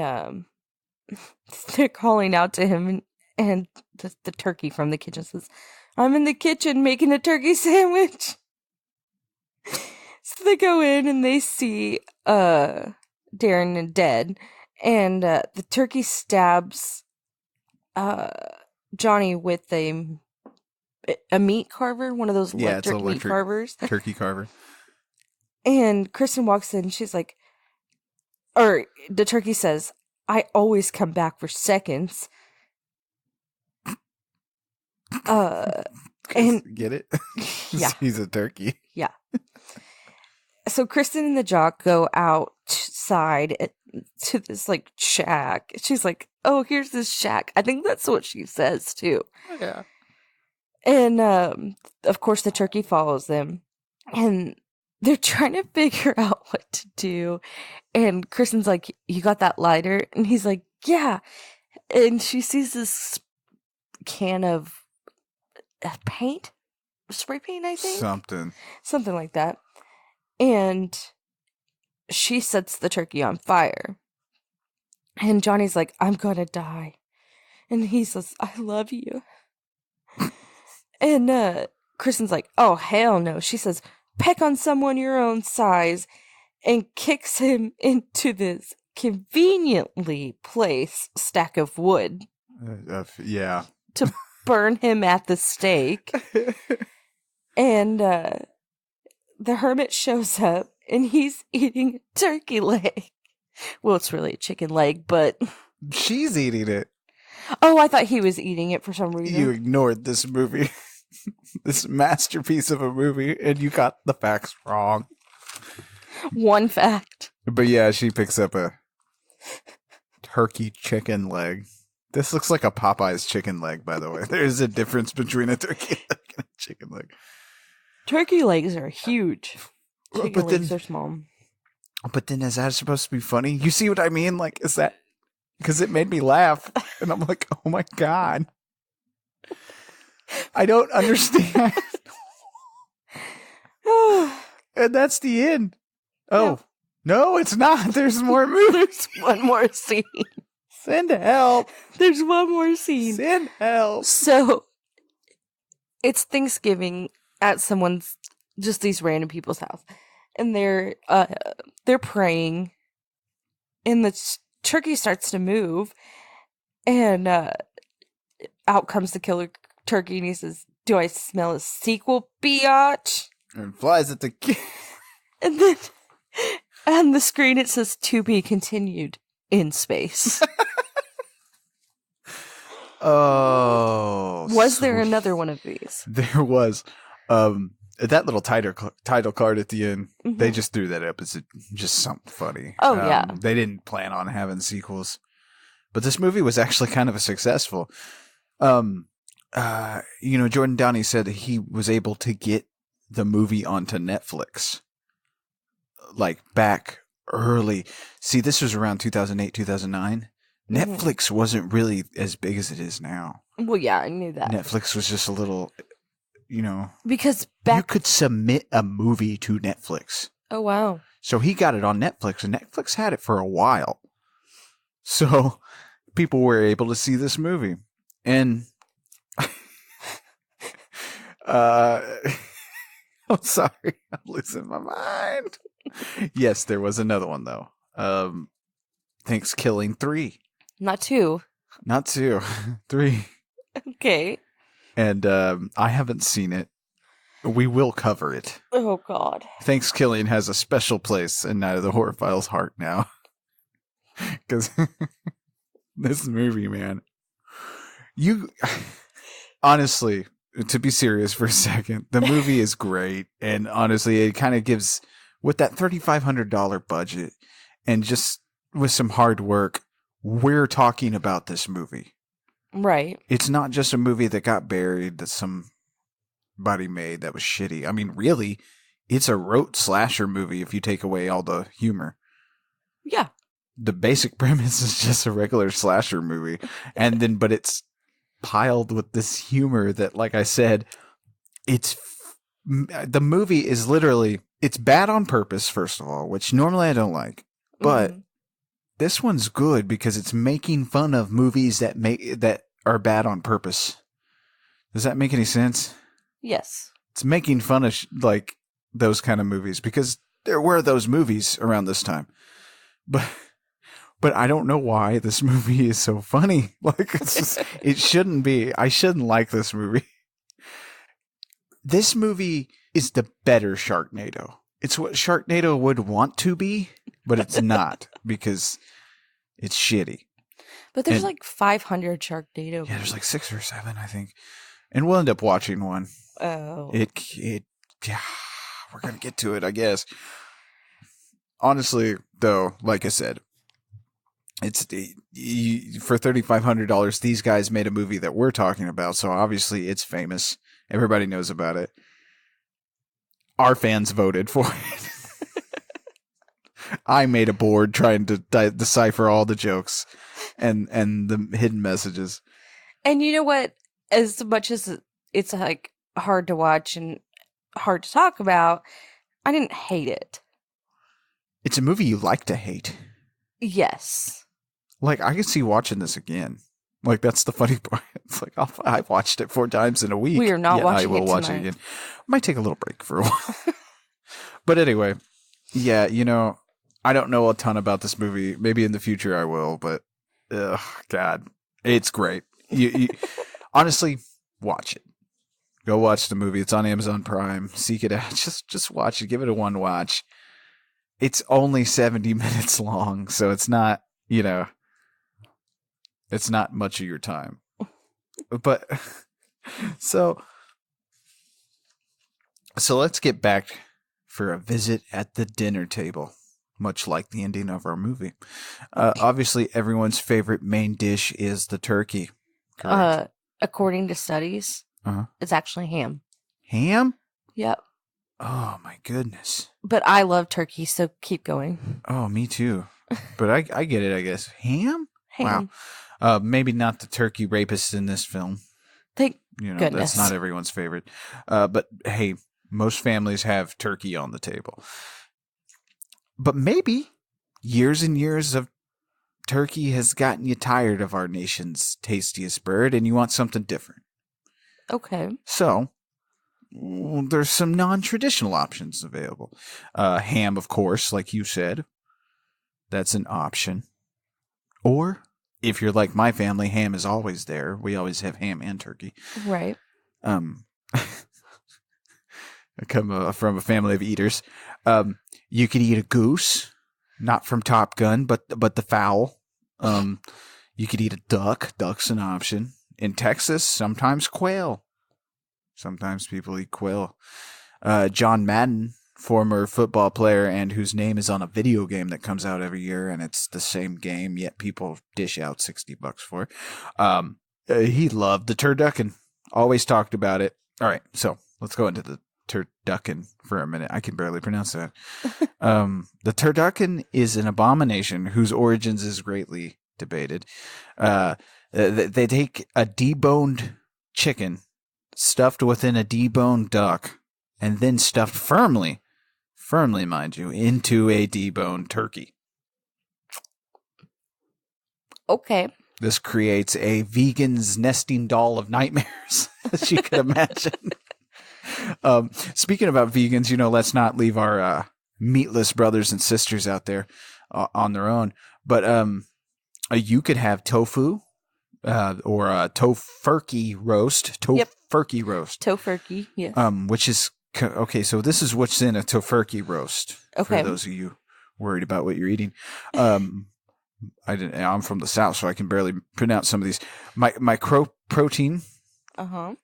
they're calling out to him, and the turkey from the kitchen says, "I'm in the kitchen making a turkey sandwich." So they go in and they see Darren dead, and the turkey stabs Johnny with a meat carver, one of those electric meat carvers. Turkey carver. And Kristen walks in, she's like, or the turkey says, "I always come back for seconds." And get it? Yeah. He's a turkey. Yeah. So Kristen and the jock go outside to this like shack. She's like, "Oh, here's this shack." I think that's what she says too. Yeah. And of course the turkey follows them, and they're trying to figure out what to do. And Kristen's like, "You got that lighter?" And he's like, "Yeah." And she sees this can of paint, spray paint, I think. Something like that. And she sets the turkey on fire. And Johnny's like, "I'm gonna die." And he says, "I love you." And Kristen's like, "Oh, hell no." She says, "Peck on someone your own size," and kicks him into this conveniently placed stack of wood. Yeah. to burn him at the stake. And the hermit shows up and he's eating a turkey leg. Well, it's really a chicken leg, but... She's eating it. Oh, I thought he was eating it for some reason. You ignored this movie. This masterpiece of a movie, and you got the facts wrong. One fact. But yeah, she picks up a turkey chicken leg. This looks like a Popeye's chicken leg, by the way. There's a difference between a turkey leg and a chicken leg. Turkey legs are huge. Chicken legs are small. But then is that supposed to be funny? You see what I mean? Like, is that... Because it made me laugh. And I'm like, oh my God. I don't understand. And that's the end. Oh, no, it's not. There's more movies. There's one more scene. Send help. There's one more scene. Send help. So, it's Thanksgiving at someone's, just these random people's house. And they're praying. And the turkey starts to move. And out comes the killer turkey and he says, "Do I smell a sequel, biatch?" And flies at the kid. And then on the screen it says, "To be continued in space." Oh. Was there another one of these? There was. That little title card at the end, Mm-hmm. they just threw that up as just something funny. Oh, yeah. They didn't plan on having sequels. But this movie was actually kind of a successful. Jordan Downey said that he was able to get the movie onto Netflix. Like back early. See, this was around 2008, 2009. Mm-hmm. Netflix wasn't really as big as it is now. Well, yeah, I knew that. Netflix was just a little, because you could submit a movie to Netflix. Oh, wow. So he got it on Netflix, and Netflix had it for a while. So people were able to see this movie. And I'm sorry, I'm losing my mind. Yes, there was another one though. ThanksKilling 3. Not 2. Not 2. 3. Okay. And I haven't seen it. We will cover it. Oh God. ThanksKilling has a special place in Night of the Horrorphile's heart now. Because this movie, man. Honestly, to be serious for a second, the movie is great. And honestly, it kind of gives, with that $3,500 budget and just with some hard work, we're talking about this movie. Right. It's not just a movie that got buried that somebody made that was shitty. I mean, really, it's a rote slasher movie if you take away all the humor. Yeah. The basic premise is just a regular slasher movie. But it's piled with this humor that, like I said, the movie is literally, it's bad on purpose, first of all, which normally I don't like. But this one's good because it's making fun of movies that are bad on purpose. Does that make any sense? Yes. It's making fun of those kind of movies because there were those movies around this time. But I don't know why this movie is so funny. It shouldn't be. I shouldn't like this movie. This movie is the better Sharknado. It's what Sharknado would want to be, but it's not because it's shitty. But there's 500 Sharknado. Yeah, there's 6 or 7, I think. And we'll end up watching one. Oh. Yeah, we're going to get to it, I guess. Honestly, though, like I said, it's for $3,500, these guys made a movie that we're talking about, so obviously it's famous. Everybody knows about it. Our fans voted for it. I made a board trying to decipher all the jokes and the hidden messages. And you know what? As much as it's hard to watch and hard to talk about, I didn't hate it. It's a movie you like to hate. Yes. I can see watching this again. That's the funny part. It's I've watched it 4 times in a week. We are not watching it tonight. I will watch it again. Might take a little break for a while. But anyway, yeah, I don't know a ton about this movie. Maybe in the future I will, but God, it's great. you honestly watch it. Go watch the movie. It's on Amazon Prime. Seek it out. Just watch it. Give it a one watch. It's only 70 minutes long, so it's not, it's not much of your time. But so let's get back for a visit at the dinner table, much like the ending of our movie. Obviously, everyone's favorite main dish is the turkey. Correct? According to studies, it's actually ham. Ham? Yep. Oh, my goodness. But I love turkey, so keep going. Oh, me too. But I get it, I guess. Ham? Ham. Wow. Maybe not the turkey rapists in this film. Thank goodness. That's not everyone's favorite. But hey, most families have turkey on the table. But maybe years and years of turkey has gotten you tired of our nation's tastiest bird and you want something different. Okay. So, there's some non-traditional options available. Ham, of course, like you said. That's an option. Or, if you're like my family, ham is always there. We always have ham and turkey. Right. I come from a family of eaters. You could eat a goose, not from Top Gun, but the fowl. You could eat a duck. Duck's an option. In Texas, sometimes quail. Sometimes people eat quail. John Madden, former football player and whose name is on a video game that comes out every year, and it's the same game, yet people dish out $60 for it. He loved the turducken. Always talked about it. All right, so let's go into the turducken for a minute. I can barely pronounce that. The turducken is an abomination whose origins is greatly debated. They take a deboned chicken, stuffed within a deboned duck, and then stuffed firmly, mind you, into a deboned turkey. Okay. This creates a vegan's nesting doll of nightmares, as you can imagine. Speaking about vegans, let's not leave our meatless brothers and sisters out there on their own. But you could have tofu or a tofurkey roast. Tofurkey roast. Tofurkey, yes. Which is okay. So this is what's in a tofurkey roast. Okay. For those of you worried about what you're eating. I'm from the South, so I can barely pronounce some of these. Microprotein.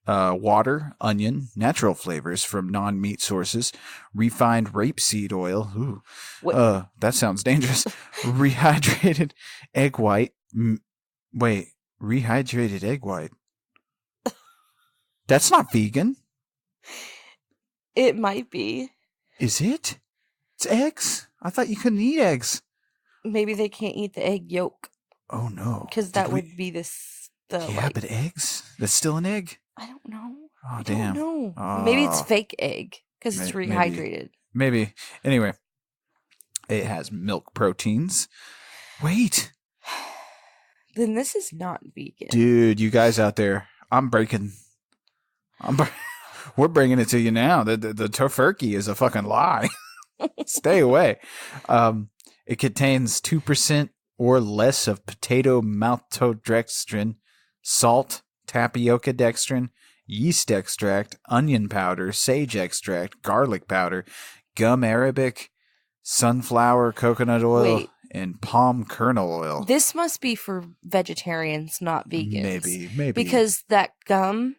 Water, onion, natural flavors from non-meat sources, refined rapeseed oil. Ooh, that sounds dangerous. Rehydrated egg white. Wait, rehydrated egg white. That's not vegan. It might be. Is it? It's eggs. I thought you couldn't eat eggs. Maybe they can't eat the egg yolk. Oh no! Because that would be this. But eggs? That's still an egg? I don't know. Oh, damn. I don't know. Maybe it's fake egg because it's rehydrated. Maybe. Anyway, it has milk proteins. Wait. Then this is not vegan. Dude, you guys out there, we're bringing it to you now. The tofurkey is a fucking lie. Stay away. It contains 2% or less of potato maltodextrin, salt, tapioca dextrin, yeast extract, onion powder, sage extract, garlic powder, gum arabic, sunflower, coconut oil, and palm kernel oil. This must be for vegetarians, not vegans. Maybe. Because that gum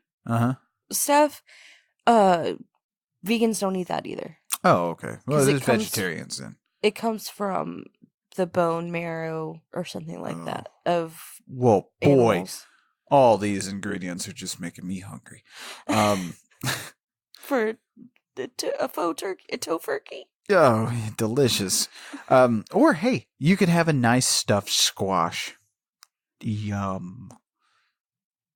stuff, vegans don't eat that either. Oh, okay. Well, there's vegetarians then. It comes from the bone marrow or something like that of Whoa, boy. Animals. All these ingredients are just making me hungry. For a faux turkey, a tofurkey. Oh, delicious. Or, hey, you could have a nice stuffed squash. Yum.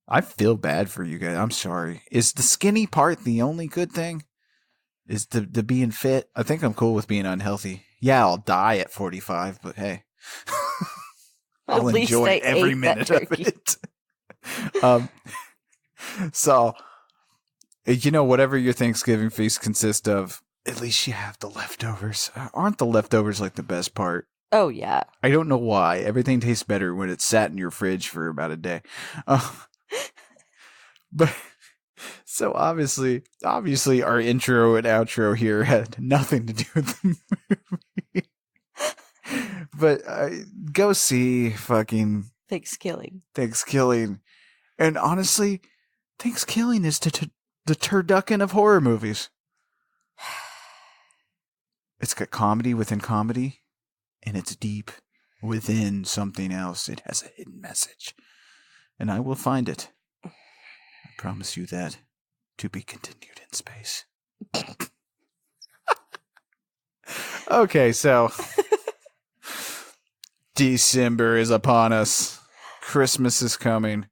I feel bad for you guys. I'm sorry. Is the skinny part the only good thing? Is the being fit? I think I'm cool with being unhealthy. Yeah, I'll die at 45, but hey. I'll enjoy every minute of it. So, whatever your Thanksgiving feast consists of, at least you have the leftovers. Aren't the leftovers like the best part? Oh, yeah. I don't know why. Everything tastes better when it's sat in your fridge for about a day. But so obviously our intro and outro here had nothing to do with the movie. But go see fucking ThanksKilling. And honestly, ThanksKilling is the turducken of horror movies. It's got comedy within comedy, and it's deep within something else. It has a hidden message. And I will find it. I promise you that. To be continued in space. Okay, so December is upon us. Christmas is coming.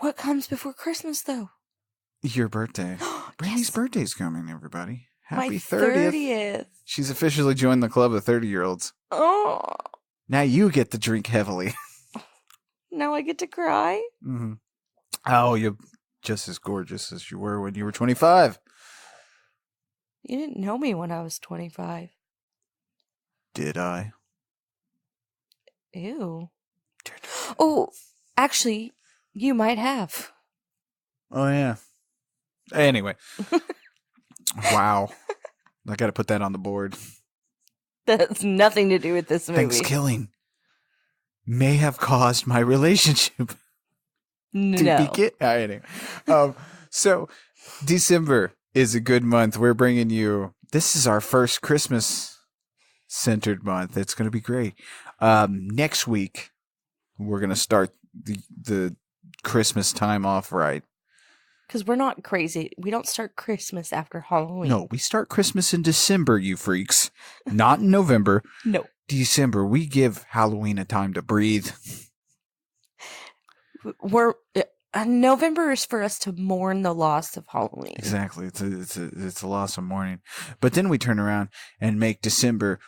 What comes before Christmas, though? Your birthday. Brittany's birthday's coming, everybody. Happy My 30th. She's officially joined the club of 30-year-olds. Oh. Now you get to drink heavily. Now I get to cry? Mm-hmm. Oh, you're just as gorgeous as you were when you were 25. You didn't know me when I was 25. Did I? Ew. Oh, actually, you might have. Oh, yeah. Anyway. Wow. I got to put that on the board. That has nothing to do with this movie. ThanksKilling may have caused my relationship No. Anyway. So December is a good month. We're bringing you, this is our first Christmas centered month. It's going to be great. Next week, we're going to start the Christmas time off right. Because we're not crazy. We don't start Christmas after Halloween. No, we start Christmas in December, you freaks. Not in November. No. December. We give Halloween a time to breathe. November is for us to mourn the loss of Halloween. Exactly. It's a loss of mourning. But then we turn around and make December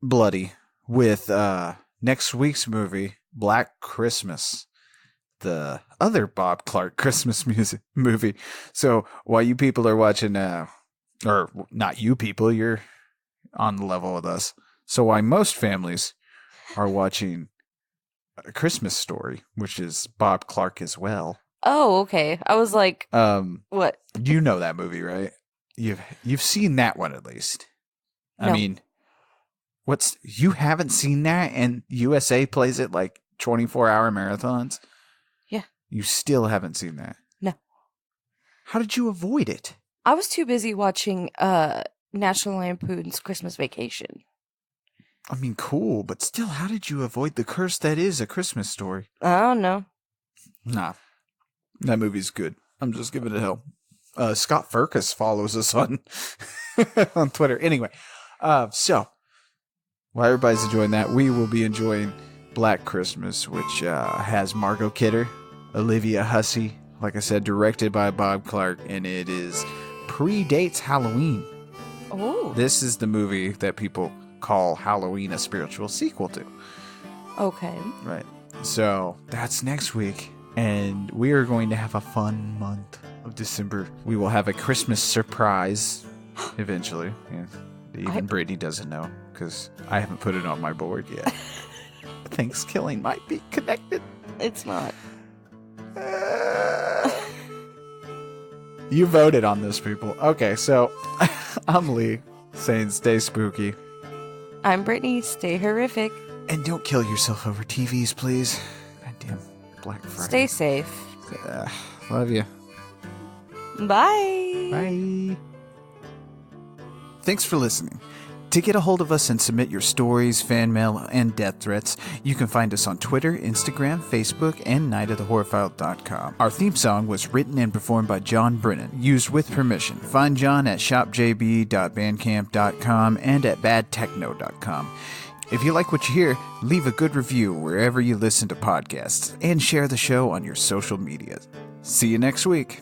bloody with next week's movie, Black Christmas. The other Bob Clark Christmas movie. So while you people are watching, or not you people, you're on the level with us. So while most families are watching A Christmas Story, which is Bob Clark as well. Oh, okay. I was like, what? You know that movie, right? You've seen that one at least. No. I mean, you haven't seen that, and USA plays it like 24-hour marathons? Yeah. You still haven't seen that? No. How did you avoid it? I was too busy watching National Lampoon's Christmas Vacation. I mean, cool, but still, how did you avoid the curse that is A Christmas Story? I don't know. Nah. That movie's good. I'm just giving it hell. Scott Furcus follows us on on Twitter. Anyway, so while everybody's enjoying that, we will be enjoying Black Christmas, which has Margot Kidder, Olivia Hussey, like I said, directed by Bob Clark, and it predates Halloween. Oh. This is the movie that people call Halloween a spiritual sequel to. Okay. Right. So that's next week, and we are going to have a fun month of December. We will have a Christmas surprise eventually. Yeah. Even Brittany doesn't know because I haven't put it on my board yet. ThanksKilling might be connected. It's not. You voted on this, people. Okay, so I'm Leigh saying stay spooky. I'm Brittany. Stay horrific. And don't kill yourself over TVs, please. Goddamn Black Friday. Stay safe. Love you. Bye. Bye. Thanks for listening. To get a hold of us and submit your stories, fan mail, and death threats, you can find us on Twitter, Instagram, Facebook, and nightofthehorrorphile.com. Our theme song was written and performed by John Brennan, used with permission. Find John at shopjb.bandcamp.com and at badtechno.com. If you like what you hear, leave a good review wherever you listen to podcasts, and share the show on your social media. See you next week.